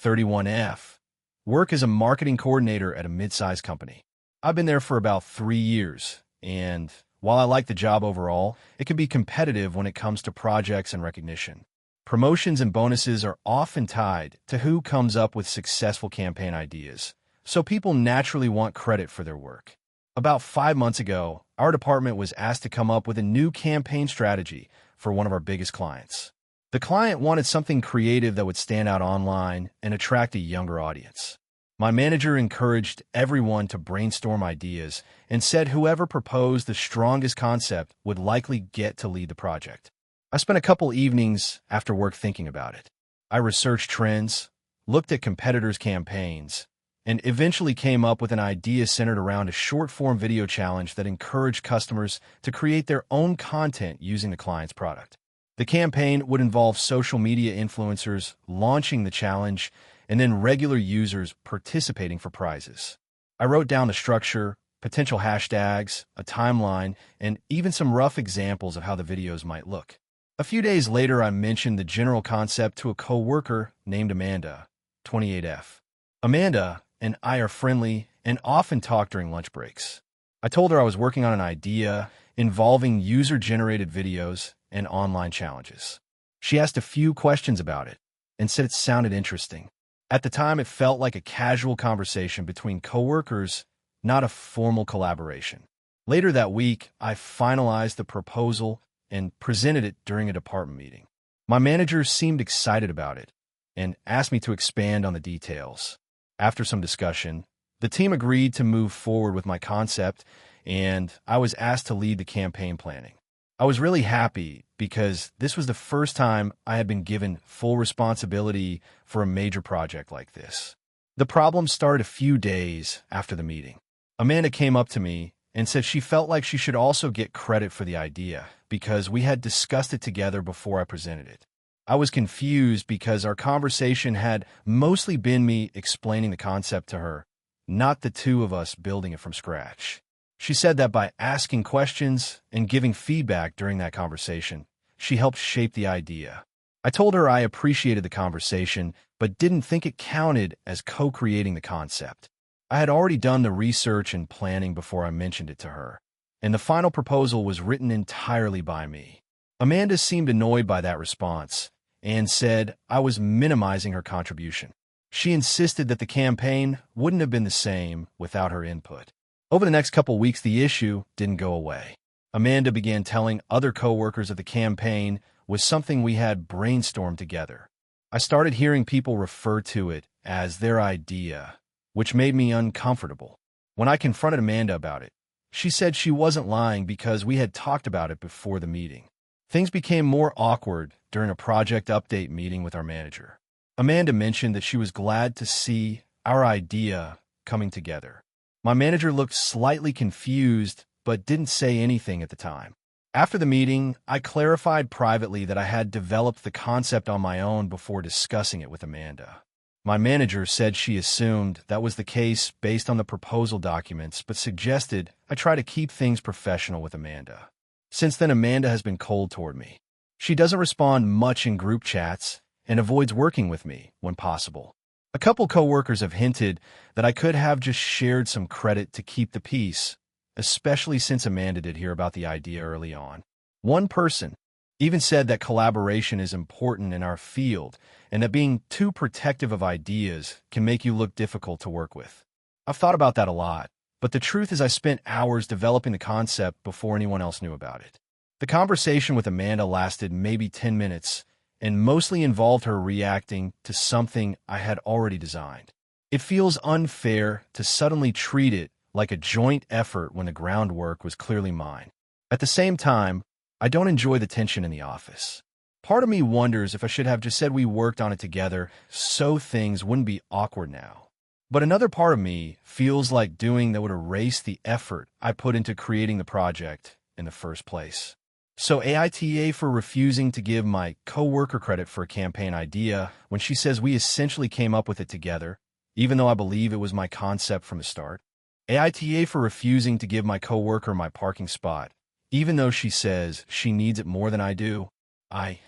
31F, work as a marketing coordinator at a mid-sized company. I've been there for about 3 years, and while I like the job overall, it can be competitive when it comes to projects and recognition. Promotions and bonuses are often tied to who comes up with successful campaign ideas, so people naturally want credit for their work. About 5 months ago, our department was asked to come up with a new campaign strategy for one of our biggest clients. The client wanted something creative that would stand out online and attract a younger audience. My manager encouraged everyone to brainstorm ideas and said whoever proposed the strongest concept would likely get to lead the project. I spent a couple evenings after work thinking about it. I researched trends, looked at competitors' campaigns, and eventually came up with an idea centered around a short-form video challenge that encouraged customers to create their own content using the client's product. The campaign would involve social media influencers launching the challenge and then regular users participating for prizes. I wrote down the structure, potential hashtags, a timeline, and even some rough examples of how the videos might look. A few days later, I mentioned the general concept to a coworker named Amanda, 28F. Amanda and I are friendly and often talk during lunch breaks. I told her I was working on an idea involving user-generated videos and online challenges. She asked a few questions about it and said it sounded interesting. At the time, it felt like a casual conversation between coworkers, not a formal collaboration. Later that week, I finalized the proposal and presented it during a department meeting. My manager seemed excited about it and asked me to expand on the details. After some discussion, the team agreed to move forward with my concept, and I was asked to lead the campaign planning. I was really happy because this was the first time I had been given full responsibility for a major project like this. The problem started a few days after the meeting. Amanda came up to me and said she felt like she should also get credit for the idea because we had discussed it together before I presented it. I was confused because our conversation had mostly been me explaining the concept to her, not the two of us building it from scratch. She said that by asking questions and giving feedback during that conversation, she helped shape the idea. I told her I appreciated the conversation, but didn't think it counted as co-creating the concept. I had already done the research and planning before I mentioned it to her, and the final proposal was written entirely by me. Amanda seemed annoyed by that response and said I was minimizing her contribution. She insisted that the campaign wouldn't have been the same without her input. Over the next couple weeks, the issue didn't go away. Amanda began telling other coworkers of the campaign was something we had brainstormed together. I started hearing people refer to it as their idea, which made me uncomfortable. When I confronted Amanda about it, she said she wasn't lying because we had talked about it before the meeting. Things became more awkward during a project update meeting with our manager. Amanda mentioned that she was glad to see our idea coming together. My manager looked slightly confused, but didn't say anything at the time. After the meeting, I clarified privately that I had developed the concept on my own before discussing it with Amanda. My manager said she assumed that was the case based on the proposal documents, but suggested I try to keep things professional with Amanda. Since then, Amanda has been cold toward me. She doesn't respond much in group chats and avoids working with me when possible. A couple coworkers have hinted that I could have just shared some credit to keep the peace, especially since Amanda did hear about the idea early on. One person even said that collaboration is important in our field and that being too protective of ideas can make you look difficult to work with. I've thought about that a lot, but the truth is I spent hours developing the concept before anyone else knew about it. The conversation with Amanda lasted maybe 10 minutes and mostly involved her reacting to something I had already designed. It feels unfair to suddenly treat it like a joint effort when the groundwork was clearly mine. At the same time, I don't enjoy the tension in the office. Part of me wonders if I should have just said we worked on it together so things wouldn't be awkward now. But another part of me feels like doing that would erase the effort I put into creating the project in the first place. So AITA for refusing to give my coworker credit for a campaign idea when she says we essentially came up with it together, even though I believe it was my concept from the start. AITA for refusing to give my coworker my parking spot, even though she says she needs it more than I do. I,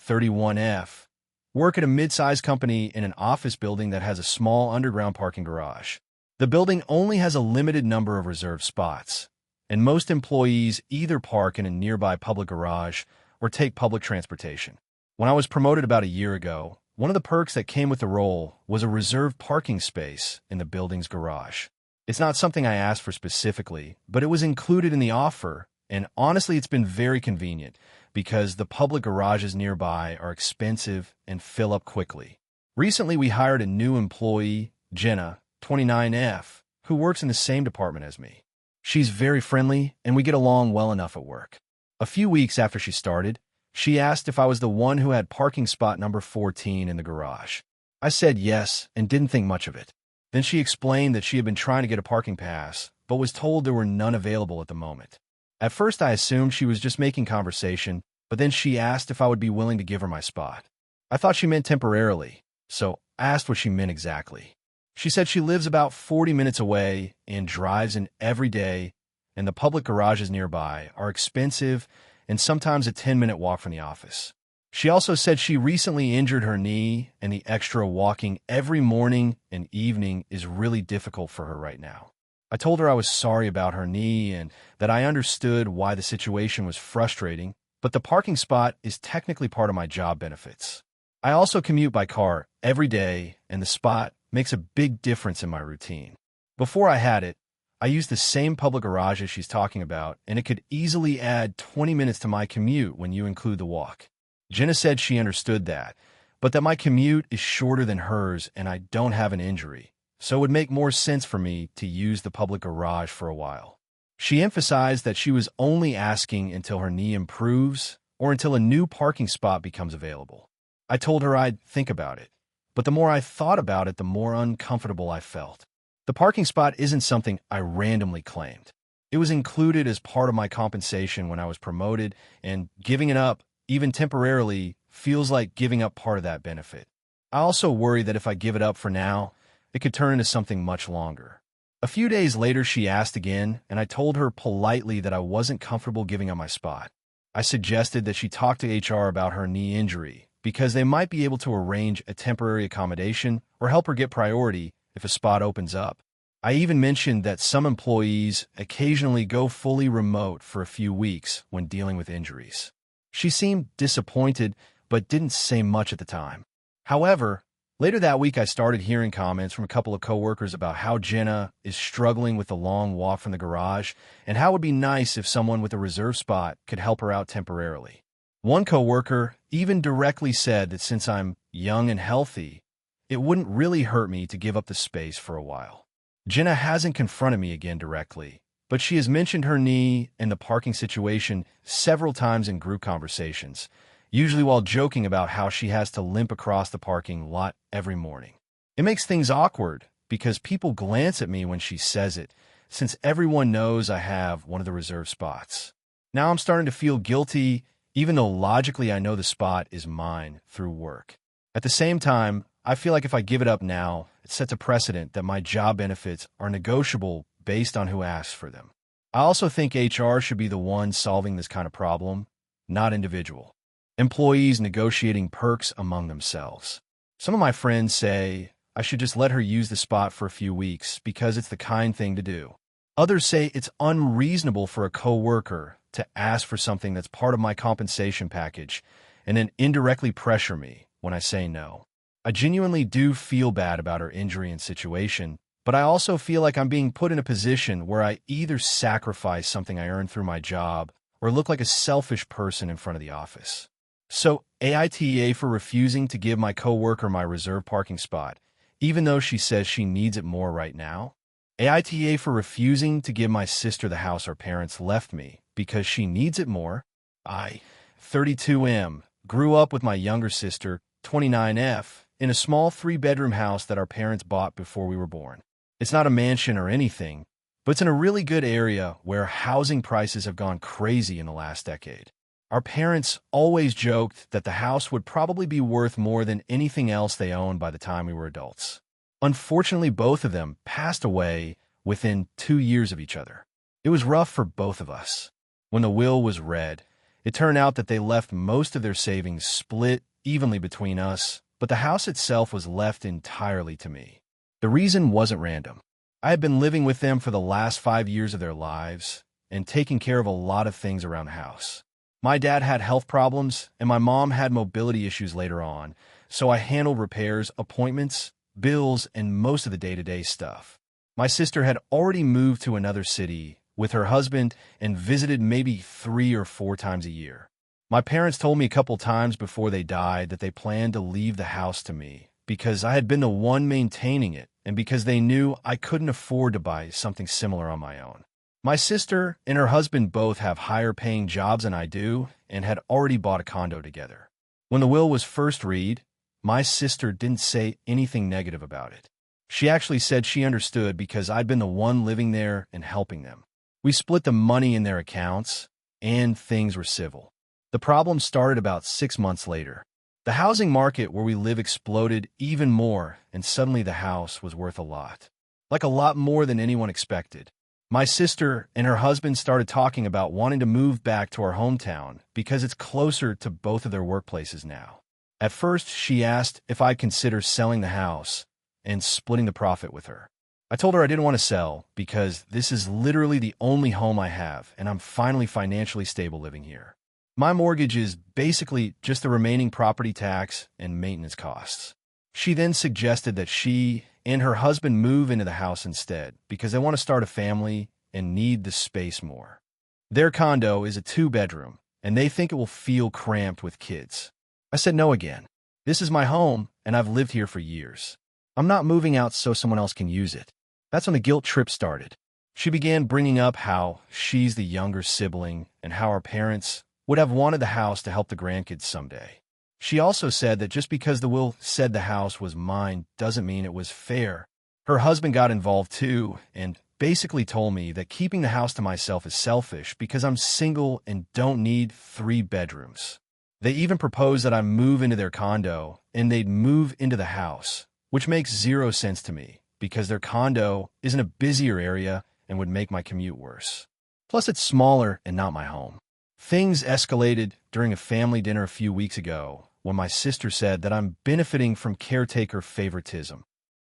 31F, work at a mid-sized company in an office building that has a small underground parking garage. The building only has a limited number of reserved spots, and most employees either park in a nearby public garage or take public transportation. When I was promoted about a year ago, one of the perks that came with the role was a reserved parking space in the building's garage. It's not something I asked for specifically, but it was included in the offer, and honestly, it's been very convenient because the public garages nearby are expensive and fill up quickly. Recently, we hired a new employee, Jenna, 29F, who works in the same department as me. She's very friendly, and we get along well enough at work. A few weeks after she started, she asked if I was the one who had parking spot number 14 in the garage. I said yes and didn't think much of it. Then she explained that she had been trying to get a parking pass, but was told there were none available at the moment. At first, I assumed she was just making conversation, but then she asked if I would be willing to give her my spot. I thought she meant temporarily, so I asked what she meant exactly. She said she lives about 40 minutes away and drives in every day, and the public garages nearby are expensive and sometimes a 10-minute walk from the office. She also said she recently injured her knee, and the extra walking every morning and evening is really difficult for her right now. I told her I was sorry about her knee and that I understood why the situation was frustrating, but the parking spot is technically part of my job benefits. I also commute by car every day, and the spot makes a big difference in my routine. Before I had it, I used the same public garage as she's talking about, and it could easily add 20 minutes to my commute when you include the walk. Jenna said she understood that, but that my commute is shorter than hers and I don't have an injury, so it would make more sense for me to use the public garage for a while. She emphasized that she was only asking until her knee improves or until a new parking spot becomes available. I told her I'd think about it, but the more I thought about it, the more uncomfortable I felt. The parking spot isn't something I randomly claimed. It was included as part of my compensation when I was promoted, and giving it up, even temporarily, feels like giving up part of that benefit. I also worry that if I give it up for now, it could turn into something much longer. A few days later, she asked again, and I told her politely that I wasn't comfortable giving up my spot. I suggested that she talk to HR about her knee injury, because they might be able to arrange a temporary accommodation or help her get priority if a spot opens up. I even mentioned that some employees occasionally go fully remote for a few weeks when dealing with injuries. She seemed disappointed, but didn't say much at the time. However, later that week, I started hearing comments from a couple of coworkers about how Jenna is struggling with the long walk from the garage and how it would be nice if someone with a reserve spot could help her out temporarily. One coworker even directly said that since I'm young and healthy, it wouldn't really hurt me to give up the space for a while. Jenna hasn't confronted me again directly, but she has mentioned her knee and the parking situation several times in group conversations, usually while joking about how she has to limp across the parking lot every morning. It makes things awkward because people glance at me when she says it, since everyone knows I have one of the reserved spots. Now I'm starting to feel guilty, even though logically I know the spot is mine through work. At the same time, I feel like if I give it up now, it sets a precedent that my job benefits are negotiable based on who asks for them. I also think HR should be the one solving this kind of problem, not individual employees negotiating perks among themselves. Some of my friends say I should just let her use the spot for a few weeks because it's the kind thing to do. Others say it's unreasonable for a coworker to ask for something that's part of my compensation package and then indirectly pressure me when I say no. I genuinely do feel bad about her injury and situation, but I also feel like I'm being put in a position where I either sacrifice something I earned through my job or look like a selfish person in front of the office. So, AITA for refusing to give my coworker my reserved parking spot, even though she says she needs it more right now. AITA for refusing to give my sister the house our parents left me because she needs it more. I, 32M, grew up with my younger sister, 29F, in a small 3-bedroom house that our parents bought before we were born. It's not a mansion or anything, but it's in a really good area where housing prices have gone crazy in the last decade. Our parents always joked that the house would probably be worth more than anything else they owned by the time we were adults. Unfortunately, both of them passed away within 2 years of each other. It was rough for both of us. When the will was read, it turned out that they left most of their savings split evenly between us, but the house itself was left entirely to me. The reason wasn't random. I had been living with them for the last 5 years of their lives and taking care of a lot of things around the house. My dad had health problems, and my mom had mobility issues later on, so I handled repairs, appointments, bills, and most of the day-to-day stuff. My sister had already moved to another city with her husband and visited maybe 3 or 4 times a year. My parents told me a couple times before they died that they planned to leave the house to me because I had been the one maintaining it and because they knew I couldn't afford to buy something similar on my own. My sister and her husband both have higher-paying jobs than I do and had already bought a condo together. When the will was first read, my sister didn't say anything negative about it. She actually said she understood because I'd been the one living there and helping them. We split the money in their accounts, and things were civil. The problem started about 6 months later. The housing market where we live exploded even more, and suddenly the house was worth a lot. Like a lot more than anyone expected. My sister and her husband started talking about wanting to move back to our hometown because it's closer to both of their workplaces now. At first, she asked if I'd consider selling the house and splitting the profit with her. I told her I didn't want to sell because this is literally the only home I have, and I'm finally financially stable living here. My mortgage is basically just the remaining property tax and maintenance costs. She then suggested that she and her husband move into the house instead because they want to start a family and need the space more. Their condo is a 2-bedroom, and they think it will feel cramped with kids. I said no again. This is my home, and I've lived here for years. I'm not moving out so someone else can use it. That's when the guilt trip started. She began bringing up how she's the younger sibling and how our parents would have wanted the house to help the grandkids someday. She also said that just because the will said the house was mine doesn't mean it was fair. Her husband got involved too and basically told me that keeping the house to myself is selfish because I'm single and don't need 3 bedrooms. They even proposed that I move into their condo and they'd move into the house, which makes 0 sense to me because their condo is in a busier area and would make my commute worse. Plus, it's smaller and not my home. Things escalated during a family dinner a few weeks ago when my sister said that I'm benefiting from caretaker favoritism.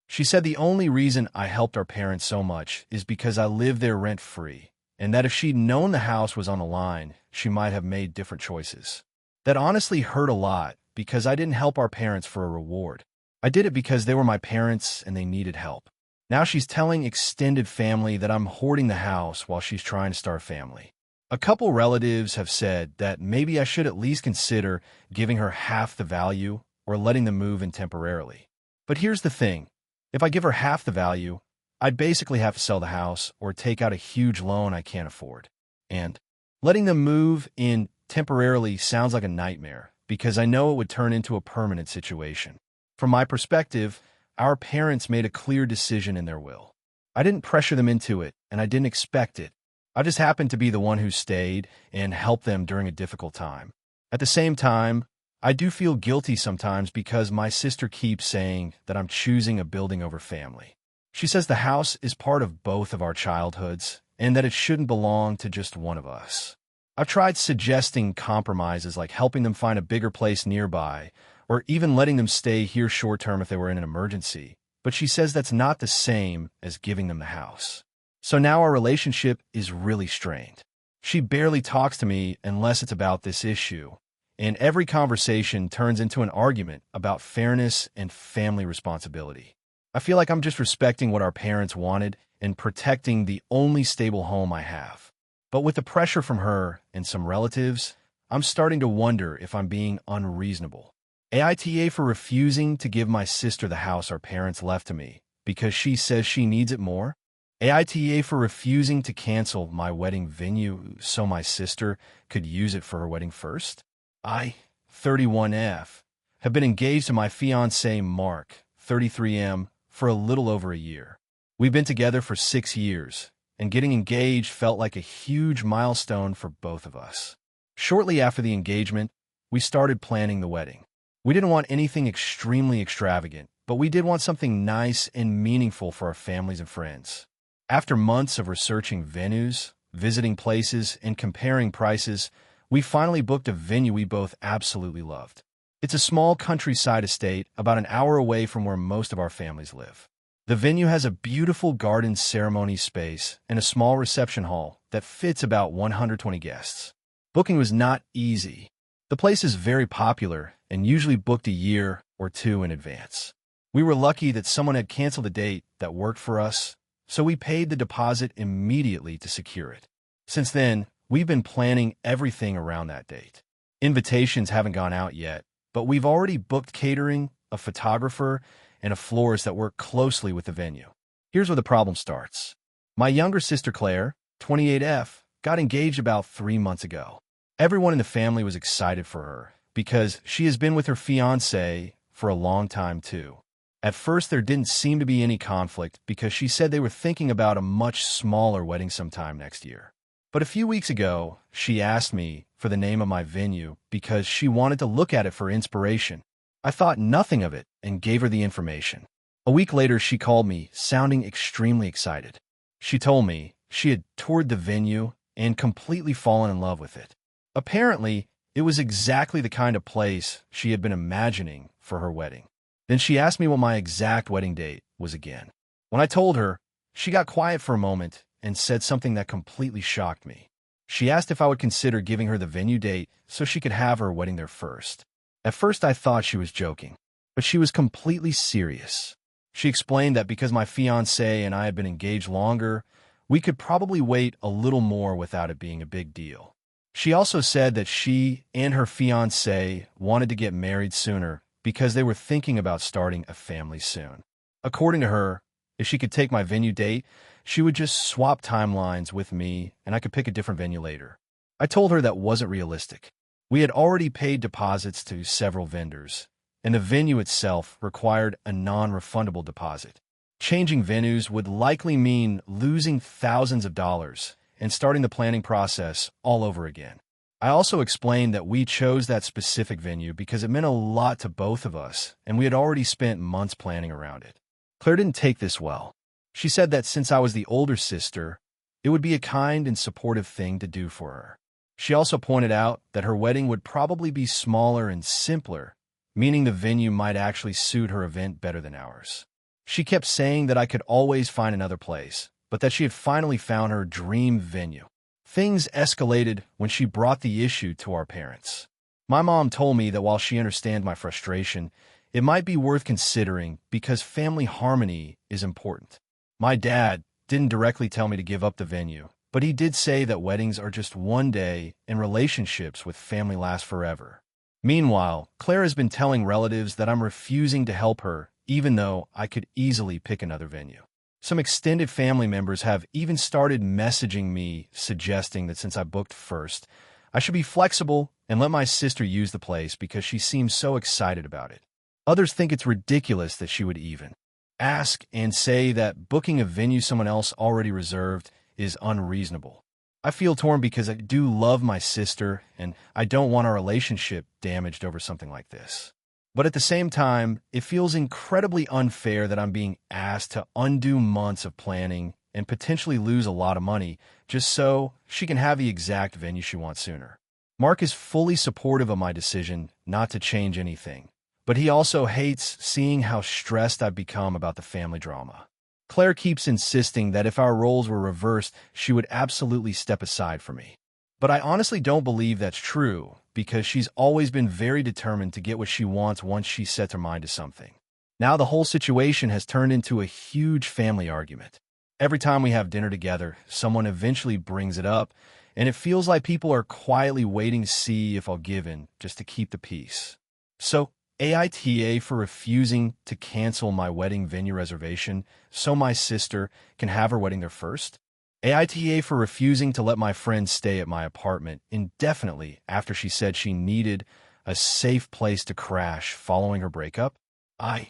She said the only reason I helped our parents so much is because I live there rent-free, and that if she'd known the house was on the line, she might have made different choices. That honestly hurt a lot because I didn't help our parents for a reward. I did it because they were my parents and they needed help. Now she's telling extended family that I'm hoarding the house while she's trying to start a family. A couple relatives have said that maybe I should at least consider giving her half the value or letting them move in temporarily. But here's the thing. If I give her half the value, I'd basically have to sell the house or take out a huge loan I can't afford. And letting them move in temporarily sounds like a nightmare because I know it would turn into a permanent situation. From my perspective, our parents made a clear decision in their will. I didn't pressure them into it, and I didn't expect it. I just happened to be the one who stayed and helped them during a difficult time. At the same time, I do feel guilty sometimes because my sister keeps saying that I'm choosing a building over family. She says the house is part of both of our childhoods and that it shouldn't belong to just one of us. I've tried suggesting compromises like helping them find a bigger place nearby or even letting them stay here short-term if they were in an emergency, but she says that's not the same as giving them the house. So now our relationship is really strained. She barely talks to me unless it's about this issue, and every conversation turns into an argument about fairness and family responsibility. I feel like I'm just respecting what our parents wanted and protecting the only stable home I have. But with the pressure from her and some relatives, I'm starting to wonder if I'm being unreasonable. AITA for refusing to give my sister the house our parents left to me because she says she needs it more. AITA for refusing to cancel my wedding venue so my sister could use it for her wedding first. I, 31F, have been engaged to my fiancé Mark, 33M, for a little over a year. We've been together for 6 years, and getting engaged felt like a huge milestone for both of us. Shortly after the engagement, we started planning the wedding. We didn't want anything extremely extravagant, but we did want something nice and meaningful for our families and friends. After months of researching venues, visiting places, and comparing prices, we finally booked a venue we both absolutely loved. It's a small countryside estate about an hour away from where most of our families live. The venue has a beautiful garden ceremony space and a small reception hall that fits about 120 guests. Booking was not easy. The place is very popular and usually booked a year or 2 in advance. We were lucky that someone had canceled a date that worked for us, so we paid the deposit immediately to secure it. Since then, we've been planning everything around that date. Invitations haven't gone out yet, but we've already booked catering, a photographer, and a florist that work closely with the venue. Here's where the problem starts. My younger sister Claire, 28F, got engaged about 3 months ago. Everyone in the family was excited for her because she has been with her fiancé for a long time too. At first, there didn't seem to be any conflict because she said they were thinking about a much smaller wedding sometime next year. But a few weeks ago, she asked me for the name of my venue because she wanted to look at it for inspiration. I thought nothing of it and gave her the information. A week later, she called me, sounding extremely excited. She told me she had toured the venue and completely fallen in love with it. Apparently, it was exactly the kind of place she had been imagining for her wedding. Then she asked me what my exact wedding date was again. When I told her, she got quiet for a moment and said something that completely shocked me. She asked if I would consider giving her the venue date so she could have her wedding there first. At first, I thought she was joking, but she was completely serious. She explained that because my fiancé and I had been engaged longer, we could probably wait a little more without it being a big deal. She also said that she and her fiancé wanted to get married sooner because they were thinking about starting a family soon. According to her, if she could take my venue date, she would just swap timelines with me and I could pick a different venue later. I told her that wasn't realistic. We had already paid deposits to several vendors, and the venue itself required a non-refundable deposit. Changing venues would likely mean losing thousands of dollars and starting the planning process all over again. I also explained that we chose that specific venue because it meant a lot to both of us, and we had already spent months planning around it. Claire didn't take this well. She said that since I was the older sister, it would be a kind and supportive thing to do for her. She also pointed out that her wedding would probably be smaller and simpler, meaning the venue might actually suit her event better than ours. She kept saying that I could always find another place, but that she had finally found her dream venue. Things escalated when she brought the issue to our parents. My mom told me that while she understands my frustration, it might be worth considering because family harmony is important. My dad didn't directly tell me to give up the venue, but he did say that weddings are just one day and relationships with family last forever. Meanwhile, Claire has been telling relatives that I'm refusing to help her, even though I could easily pick another venue. Some extended family members have even started messaging me suggesting that since I booked first, I should be flexible and let my sister use the place because she seems so excited about it. Others think it's ridiculous that she would even ask and say that booking a venue someone else already reserved is unreasonable. I feel torn because I do love my sister and I don't want our relationship damaged over something like this. But at the same time, it feels incredibly unfair that I'm being asked to undo months of planning and potentially lose a lot of money just so she can have the exact venue she wants sooner. Mark is fully supportive of my decision not to change anything, but he also hates seeing how stressed I've become about the family drama. Claire keeps insisting that if our roles were reversed, she would absolutely step aside for me. But I honestly don't believe that's true, because she's always been very determined to get what she wants once she sets her mind to something. Now the whole situation has turned into a huge family argument. Every time we have dinner together, someone eventually brings it up, and it feels like people are quietly waiting to see if I'll give in just to keep the peace. So, AITA for refusing to cancel my wedding venue reservation so my sister can have her wedding there first. AITA for refusing to let my friend stay at my apartment indefinitely after she said she needed a safe place to crash following her breakup. I,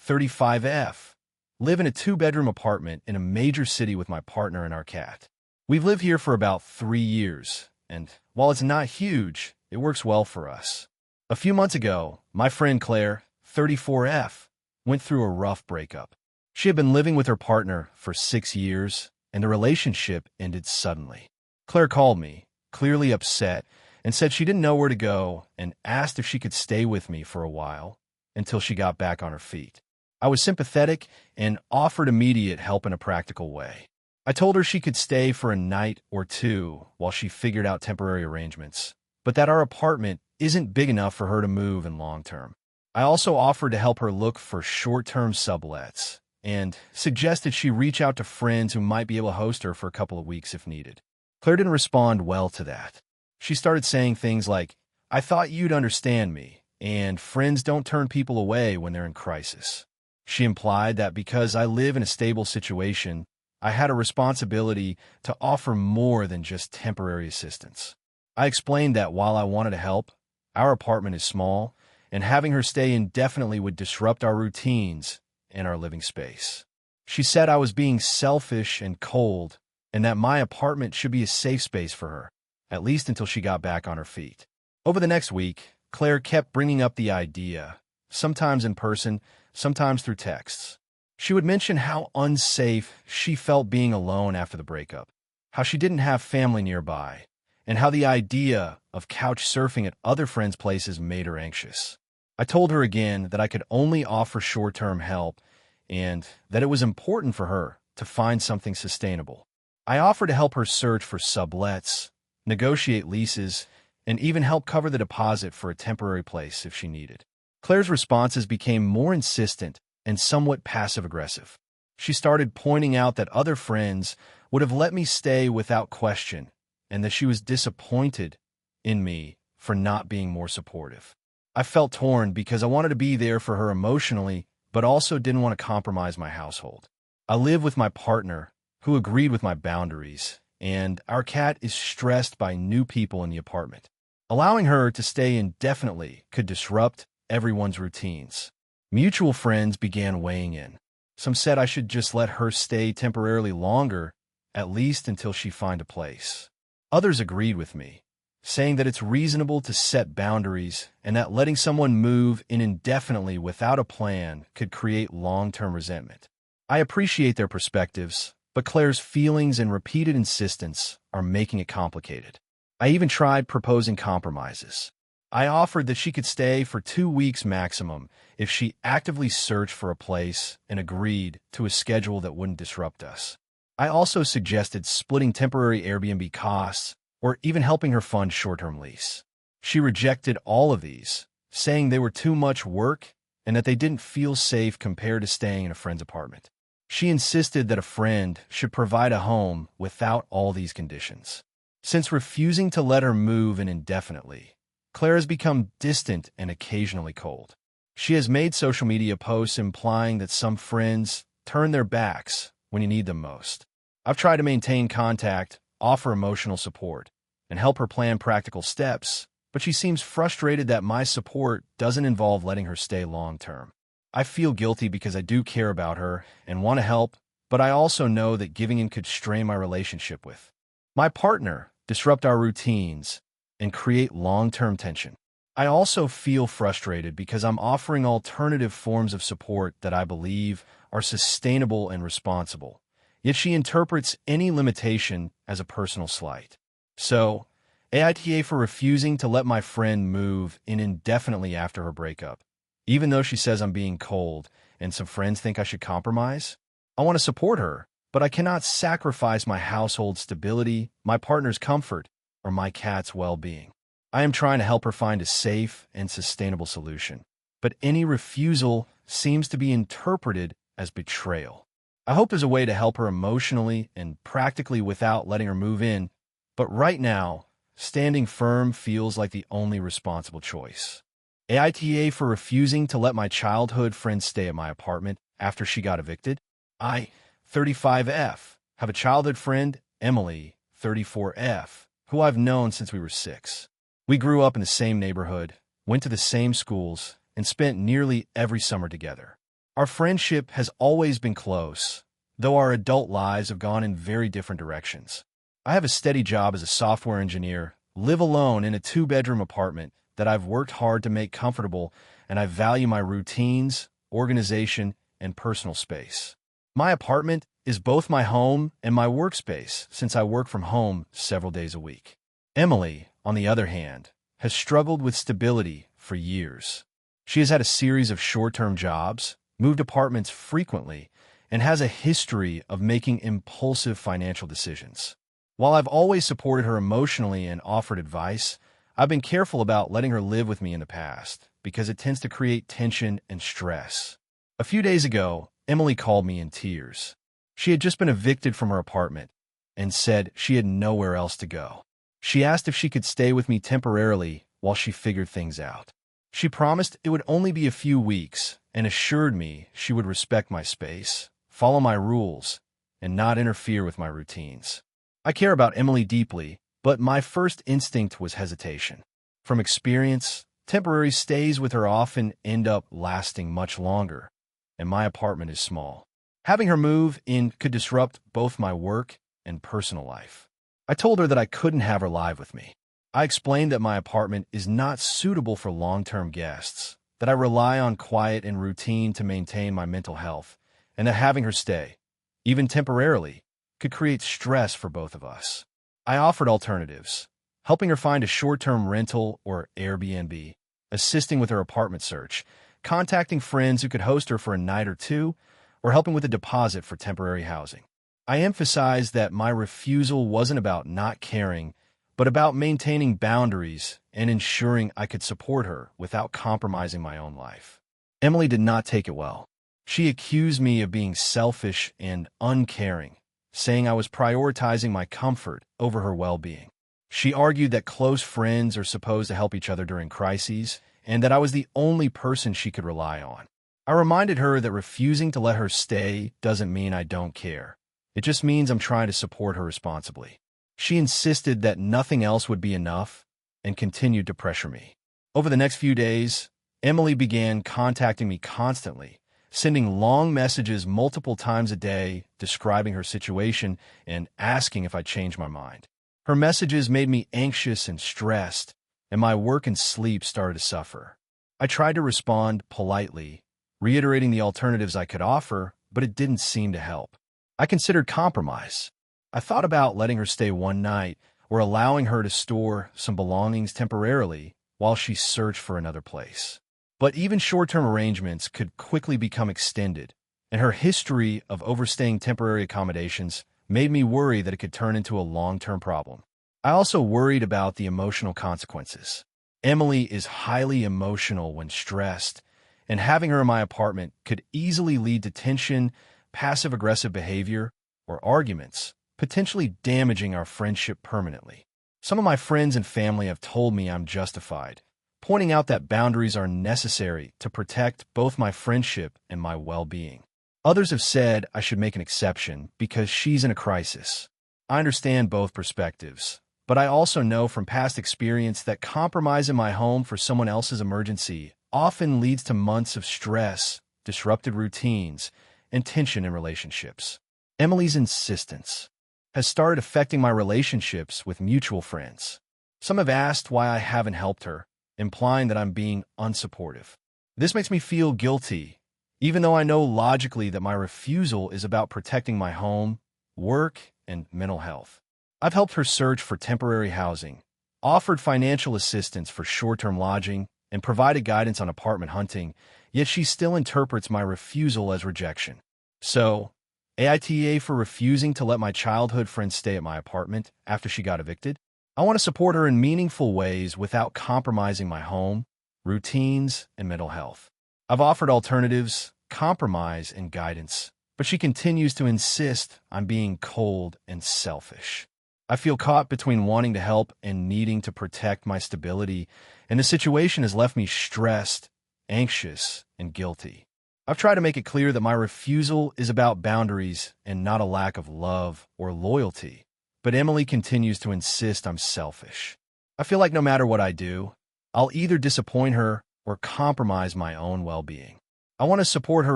35F, live in a 2-bedroom apartment in a major city with my partner and our cat. We've lived here for about 3 years, and while it's not huge, it works well for us. A few months ago, my friend Claire, 34F, went through a rough breakup. She had been living with her partner for 6 years, and the relationship ended suddenly. Claire called me, clearly upset, and said she didn't know where to go and asked if she could stay with me for a while until she got back on her feet. I was sympathetic and offered immediate help in a practical way. I told her she could stay for a night or two while she figured out temporary arrangements, but that our apartment isn't big enough for her to move in long term. I also offered to help her look for short-term sublets and suggested she reach out to friends who might be able to host her for a couple of weeks if needed. Claire didn't respond well to that. She started saying things like, "I thought you'd understand me, and friends don't turn people away when they're in crisis." She implied that because I live in a stable situation, I had a responsibility to offer more than just temporary assistance. I explained that while I wanted to help, our apartment is small, and having her stay indefinitely would disrupt our routines and our living space. She said I was being selfish and cold, and that my apartment should be a safe space for her, at least until she got back on her feet. Over the next week, Claire kept bringing up the idea, sometimes in person, sometimes through texts. She would mention how unsafe she felt being alone after the breakup, how she didn't have family nearby, and how the idea of couch surfing at other friends' places made her anxious. I told her again that I could only offer short-term help and that it was important for her to find something sustainable. I offered to help her search for sublets, negotiate leases, and even help cover the deposit for a temporary place if she needed. Claire's responses became more insistent and somewhat passive-aggressive. She started pointing out that other friends would have let me stay without question, and that she was disappointed in me for not being more supportive. I felt torn because I wanted to be there for her emotionally, but also didn't want to compromise my household. I live with my partner, who agreed with my boundaries, and our cat is stressed by new people in the apartment. Allowing her to stay indefinitely could disrupt everyone's routines. Mutual friends began weighing in. Some said I should just let her stay temporarily longer, at least until she find a place. Others agreed with me, saying that it's reasonable to set boundaries and that letting someone move in indefinitely without a plan could create long-term resentment. I appreciate their perspectives, but Claire's feelings and repeated insistence are making it complicated. I even tried proposing compromises. I offered that she could stay for 2 weeks maximum if she actively searched for a place and agreed to a schedule that wouldn't disrupt us. I also suggested splitting temporary Airbnb costs or even helping her fund short-term lease. She rejected all of these, saying they were too much work and that they didn't feel safe compared to staying in a friend's apartment. She insisted that a friend should provide a home without all these conditions. Since refusing to let her move in indefinitely, Claire has become distant and occasionally cold. She has made social media posts implying that some friends turn their backs when you need them most. I've tried to maintain contact, offer emotional support, and help her plan practical steps, but she seems frustrated that my support doesn't involve letting her stay long-term. I feel guilty because I do care about her and want to help, but I also know that giving in could strain my relationship with my partner, disrupt our routines, and create long-term tension. I also feel frustrated because I'm offering alternative forms of support that I believe are sustainable and responsible, yet she interprets any limitation as a personal slight. So, AITA for refusing to let my friend move in indefinitely after her breakup, even though she says I'm being cold and some friends think I should compromise. I want to support her, but I cannot sacrifice my household stability, my partner's comfort, or my cat's well-being. I am trying to help her find a safe and sustainable solution, but any refusal seems to be interpreted as betrayal. I hope there's a way to help her emotionally and practically without letting her move in, but right now, standing firm feels like the only responsible choice. AITA for refusing to let my childhood friend stay at my apartment after she got evicted. I, 35F, have a childhood friend, Emily, 34F, who I've known since we were 6. We grew up in the same neighborhood, went to the same schools, and spent nearly every summer together. Our friendship has always been close, though our adult lives have gone in very different directions. I have a steady job as a software engineer, live alone in a 2-bedroom apartment that I've worked hard to make comfortable, and I value my routines, organization, and personal space. My apartment is both my home and my workspace since I work from home several days a week. Emily, on the other hand, has struggled with stability for years. She has had a series of short-term jobs, moved apartments frequently, and has a history of making impulsive financial decisions. While I've always supported her emotionally and offered advice, I've been careful about letting her live with me in the past because it tends to create tension and stress. A few days ago, Emily called me in tears. She had just been evicted from her apartment and said she had nowhere else to go. She asked if she could stay with me temporarily while she figured things out. She promised it would only be a few weeks and assured me she would respect my space, follow my rules, and not interfere with my routines. I care about Emily deeply, but my first instinct was hesitation. From experience, temporary stays with her often end up lasting much longer, and my apartment is small. Having her move in could disrupt both my work and personal life. I told her that I couldn't have her live with me. I explained that my apartment is not suitable for long-term guests, that I rely on quiet and routine to maintain my mental health, and that having her stay, even temporarily, could create stress for both of us. I offered alternatives, helping her find a short-term rental or Airbnb, assisting with her apartment search, contacting friends who could host her for a night or two, or helping with a deposit for temporary housing. I emphasized that my refusal wasn't about not caring, but about maintaining boundaries and ensuring I could support her without compromising my own life. Emily did not take it well. She accused me of being selfish and uncaring, saying I was prioritizing my comfort over her well-being. She argued that close friends are supposed to help each other during crises, and that I was the only person she could rely on. I reminded her that refusing to let her stay doesn't mean I don't care. It just means I'm trying to support her responsibly. She insisted that nothing else would be enough and continued to pressure me. Over the next few days, Emily began contacting me constantly, sending long messages multiple times a day describing her situation and asking if I'd changed my mind. Her messages made me anxious and stressed, and my work and sleep started to suffer. I tried to respond politely, reiterating the alternatives I could offer, but it didn't seem to help. I considered compromise. I thought about letting her stay one night or allowing her to store some belongings temporarily while she searched for another place. But even short-term arrangements could quickly become extended, and her history of overstaying temporary accommodations made me worry that it could turn into a long-term problem. I also worried about the emotional consequences. Emily is highly emotional when stressed, and having her in my apartment could easily lead to tension, passive-aggressive behavior, or arguments, potentially damaging our friendship permanently. Some of my friends and family have told me I'm justified, pointing out that boundaries are necessary to protect both my friendship and my well-being. Others have said I should make an exception because she's in a crisis. I understand both perspectives, but I also know from past experience that compromise in my home for someone else's emergency often leads to months of stress, disrupted routines, and tension in relationships. Emily's insistence has started affecting my relationships with mutual friends. Some have asked why I haven't helped her, implying that I'm being unsupportive. This makes me feel guilty, even though I know logically that my refusal is about protecting my home, work, and mental health. I've helped her search for temporary housing, offered financial assistance for short-term lodging, and provided guidance on apartment hunting, yet she still interprets my refusal as rejection. So, AITA for refusing to let my childhood friend stay at my apartment after she got evicted? I want to support her in meaningful ways without compromising my home, routines, and mental health. I've offered alternatives, compromise, and guidance, but she continues to insist I'm being cold and selfish. I feel caught between wanting to help and needing to protect my stability, and the situation has left me stressed, anxious, and guilty. I've tried to make it clear that my refusal is about boundaries and not a lack of love or loyalty, but Emily continues to insist I'm selfish. I feel like no matter what I do, I'll either disappoint her or compromise my own well-being. I want to support her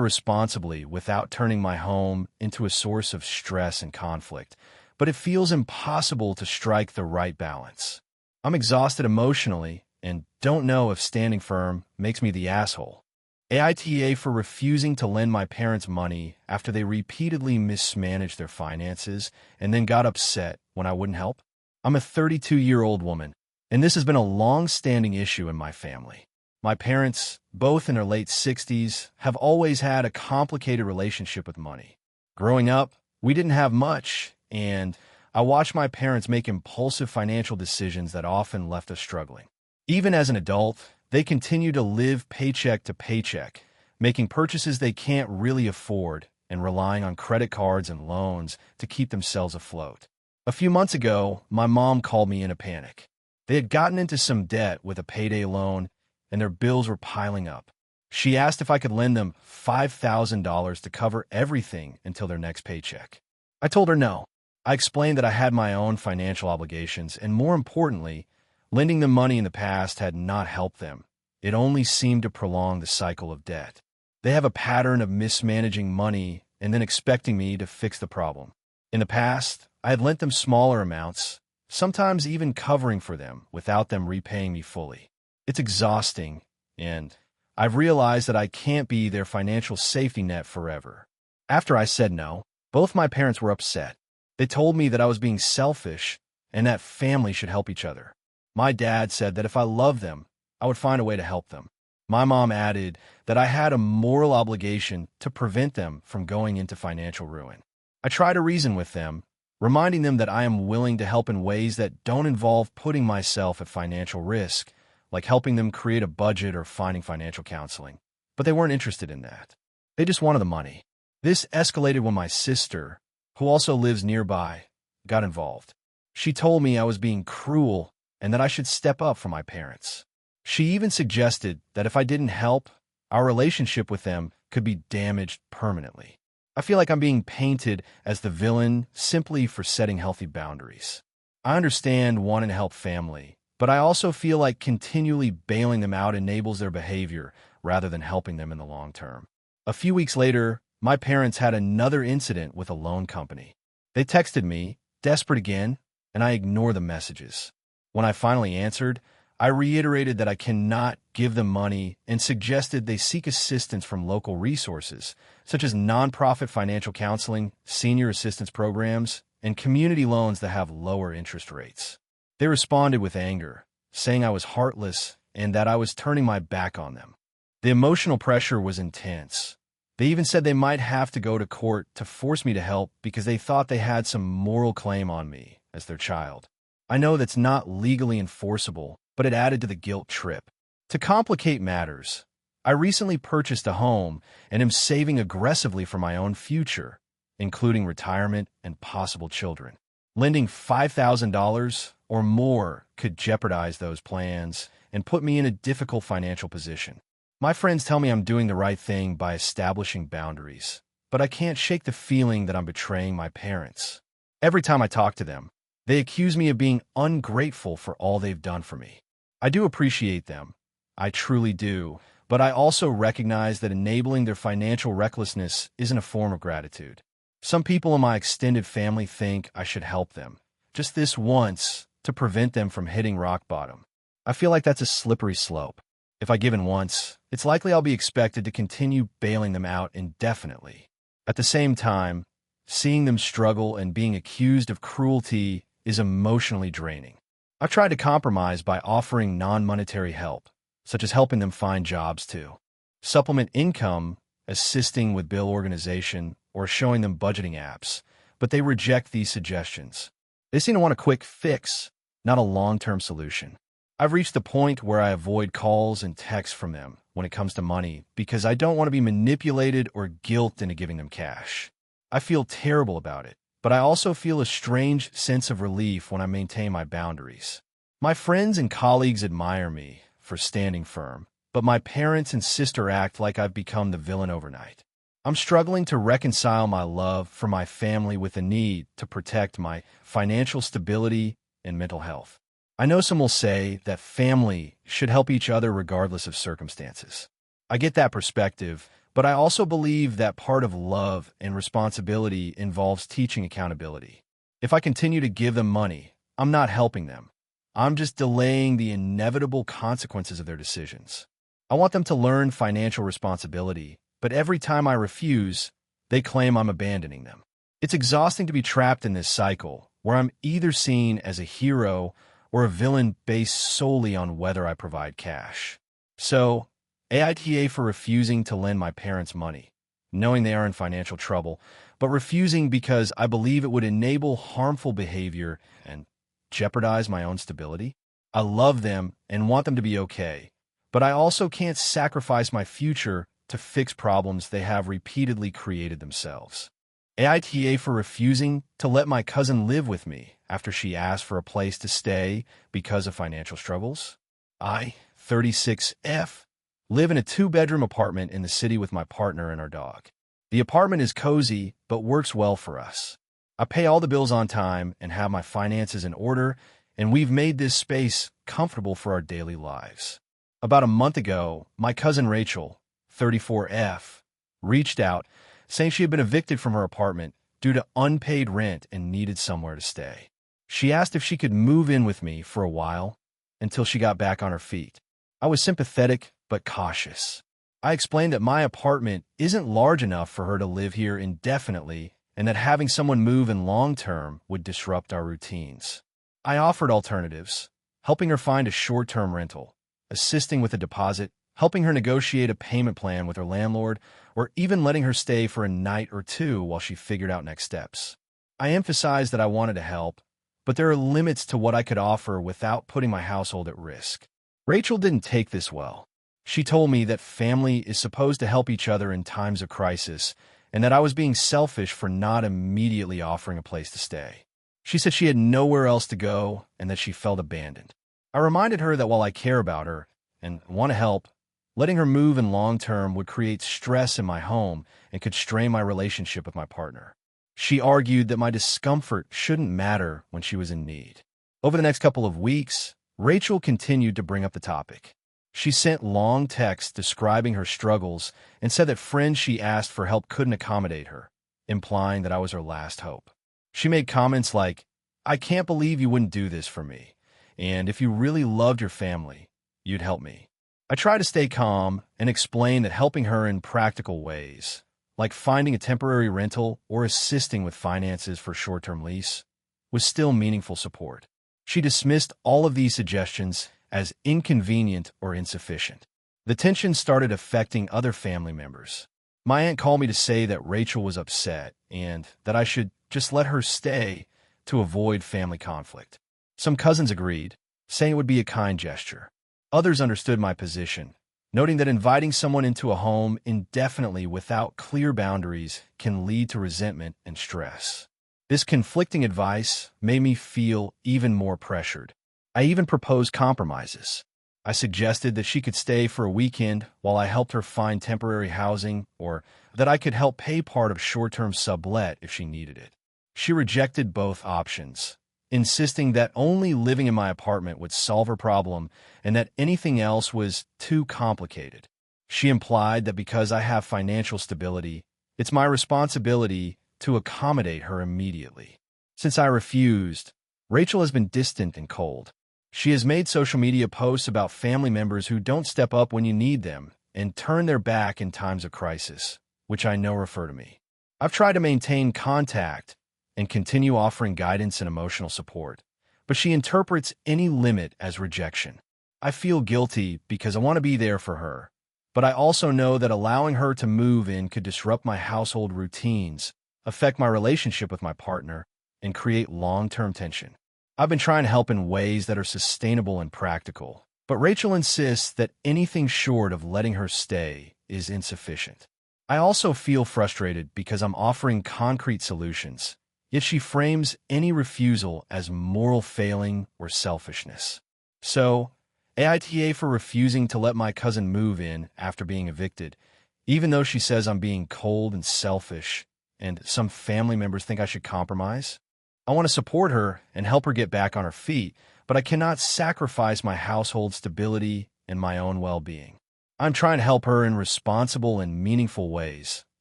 responsibly without turning my home into a source of stress and conflict, but it feels impossible to strike the right balance. I'm exhausted emotionally and don't know if standing firm makes me the asshole. AITA for refusing to lend my parents money after they repeatedly mismanaged their finances and then got upset when I wouldn't help. I'm a 32-year-old woman, and this has been a long-standing issue in my family. My parents, both in their late 60s, have always had a complicated relationship with money. Growing up, we didn't have much, and I watched my parents make impulsive financial decisions that often left us struggling. Even as an adult, they continue to live paycheck to paycheck, making purchases they can't really afford and relying on credit cards and loans to keep themselves afloat. A few months ago, my mom called me in a panic. They had gotten into some debt with a payday loan, and their bills were piling up. She asked if I could lend them $5,000 to cover everything until their next paycheck. I told her no. I explained that I had my own financial obligations, and more importantly, lending them money in the past had not helped them. It only seemed to prolong the cycle of debt. They have a pattern of mismanaging money and then expecting me to fix the problem. In the past, I had lent them smaller amounts, sometimes even covering for them without them repaying me fully. It's exhausting, and I've realized that I can't be their financial safety net forever. After I said no, both my parents were upset. They told me that I was being selfish and that family should help each other. My dad said that if I loved them, I would find a way to help them. My mom added that I had a moral obligation to prevent them from going into financial ruin. I try to reason with them, reminding them that I am willing to help in ways that don't involve putting myself at financial risk, like helping them create a budget or finding financial counseling. But they weren't interested in that. They just wanted the money. This escalated when my sister, who also lives nearby, got involved. She told me I was being cruel and that I should step up for my parents. She even suggested that if I didn't help, our relationship with them could be damaged permanently. I feel like I'm being painted as the villain simply for setting healthy boundaries. I understand wanting to help family, but I also feel like continually bailing them out enables their behavior rather than helping them in the long term. A few weeks later, my parents had another incident with a loan company. They texted me, desperate again, and I ignored the messages. When I finally answered, I reiterated that I cannot give them money and suggested they seek assistance from local resources, such as nonprofit financial counseling, senior assistance programs, and community loans that have lower interest rates. They responded with anger, saying I was heartless and that I was turning my back on them. The emotional pressure was intense. They even said they might have to go to court to force me to help because they thought they had some moral claim on me as their child. I know that's not legally enforceable, but it added to the guilt trip. To complicate matters, I recently purchased a home and am saving aggressively for my own future, including retirement and possible children. Lending $5,000 or more could jeopardize those plans and put me in a difficult financial position. My friends tell me I'm doing the right thing by establishing boundaries, but I can't shake the feeling that I'm betraying my parents. Every time I talk to them, they accuse me of being ungrateful for all they've done for me. I do appreciate them. I truly do. But I also recognize that enabling their financial recklessness isn't a form of gratitude. Some people in my extended family think I should help them, just this once, to prevent them from hitting rock bottom. I feel like that's a slippery slope. If I give in once, it's likely I'll be expected to continue bailing them out indefinitely. At the same time, seeing them struggle and being accused of cruelty is emotionally draining. I've tried to compromise by offering non-monetary help, such as helping them find jobs too, supplement income, assisting with bill organization, or showing them budgeting apps, but they reject these suggestions. They seem to want a quick fix, not a long-term solution. I've reached the point where I avoid calls and texts from them when it comes to money because I don't want to be manipulated or guilted into giving them cash. I feel terrible about it, but I also feel a strange sense of relief when I maintain my boundaries. My friends and colleagues admire me for standing firm, but my parents and sister act like I've become the villain overnight. I'm struggling to reconcile my love for my family with the need to protect my financial stability and mental health. I know some will say that family should help each other regardless of circumstances. I get that perspective, but I also believe that part of love and responsibility involves teaching accountability. If I continue to give them money, I'm not helping them. I'm just delaying the inevitable consequences of their decisions. I want them to learn financial responsibility, but every time I refuse, they claim I'm abandoning them. It's exhausting to be trapped in this cycle, where I'm either seen as a hero or a villain based solely on whether I provide cash. So, AITA for refusing to lend my parents money, knowing they are in financial trouble, but refusing because I believe it would enable harmful behavior and jeopardize my own stability. I love them and want them to be okay, but I also can't sacrifice my future to fix problems they have repeatedly created themselves. AITA for refusing to let my cousin live with me after she asked for a place to stay because of financial struggles. I, 36F, live in a 2-bedroom apartment in the city with my partner and our dog. The apartment is cozy, but works well for us. I pay all the bills on time and have my finances in order, and we've made this space comfortable for our daily lives. About a month ago, my cousin Rachel, 34F, reached out saying she had been evicted from her apartment due to unpaid rent and needed somewhere to stay. She asked if she could move in with me for a while until she got back on her feet. I was sympathetic but cautious. I explained that my apartment isn't large enough for her to live here indefinitely and that having someone move in long term would disrupt our routines. I offered alternatives, helping her find a short-term rental, assisting with a deposit, helping her negotiate a payment plan with her landlord, or even letting her stay for a night or two while she figured out next steps. I emphasized that I wanted to help, but there are limits to what I could offer without putting my household at risk. Rachel didn't take this well. She told me that family is supposed to help each other in times of crisis, and that I was being selfish for not immediately offering a place to stay. She said she had nowhere else to go and that she felt abandoned. I reminded her that while I care about her and want to help, Letting her move in long term would create stress in my home and could strain my relationship with my partner. She argued that my discomfort shouldn't matter when she was in need. Over the next couple of weeks, Rachel continued to bring up the topic. She sent long texts describing her struggles and said that friends she asked for help couldn't accommodate her, implying that I was her last hope. She made comments like, "I can't believe you wouldn't do this for me, and if you really loved your family, you'd help me." I tried to stay calm and explain that helping her in practical ways, like finding a temporary rental or assisting with finances for short-term lease, was still meaningful support. She dismissed all of these suggestions as inconvenient or insufficient. The tension started affecting other family members. My aunt called me to say that Rachel was upset and that I should just let her stay to avoid family conflict. Some cousins agreed, saying it would be a kind gesture. Others understood my position, noting that inviting someone into a home indefinitely without clear boundaries can lead to resentment and stress. This conflicting advice made me feel even more pressured. I even proposed compromises. I suggested that she could stay for a weekend while I helped her find temporary housing, or that I could help pay part of short-term sublet if she needed it. She rejected both options, insisting that only living in my apartment would solve her problem and that anything else was too complicated. She implied that because I have financial stability, it's my responsibility to accommodate her immediately. Since I refused, Rachel has been distant and cold. She has made social media posts about family members who don't step up when you need them and turn their back in times of crisis, which I know refer to me. I've tried to maintain contact and continue offering guidance and emotional support, but she interprets any limit as rejection. I feel guilty because I want to be there for her, but I also know that allowing her to move in could disrupt my household routines, affect my relationship with my partner, and create long-term tension. I've been trying to help in ways that are sustainable and practical, but Rachel insists that anything short of letting her stay is insufficient. I also feel frustrated because I'm offering concrete solutions, yet she frames any refusal as moral failing or selfishness. So, AITA for refusing to let my cousin move in after being evicted, even though she says I'm being cold and selfish, and some family members think I should compromise. I want to support her and help her get back on her feet, but I cannot sacrifice my household stability and my own well-being. I'm trying to help her in responsible and meaningful ways,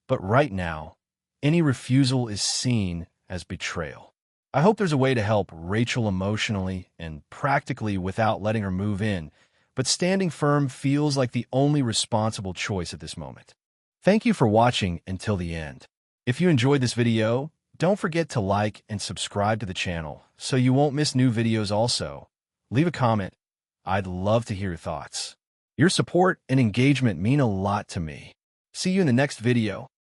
but right now, any refusal is seen as betrayal. I hope there's a way to help Rachel emotionally and practically without letting her move in, but standing firm feels like the only responsible choice at this moment. Thank you for watching until the end. If you enjoyed this video, don't forget to like and subscribe to the channel so you won't miss new videos also. Leave a comment. I'd love to hear your thoughts. Your support and engagement mean a lot to me. See you in the next video.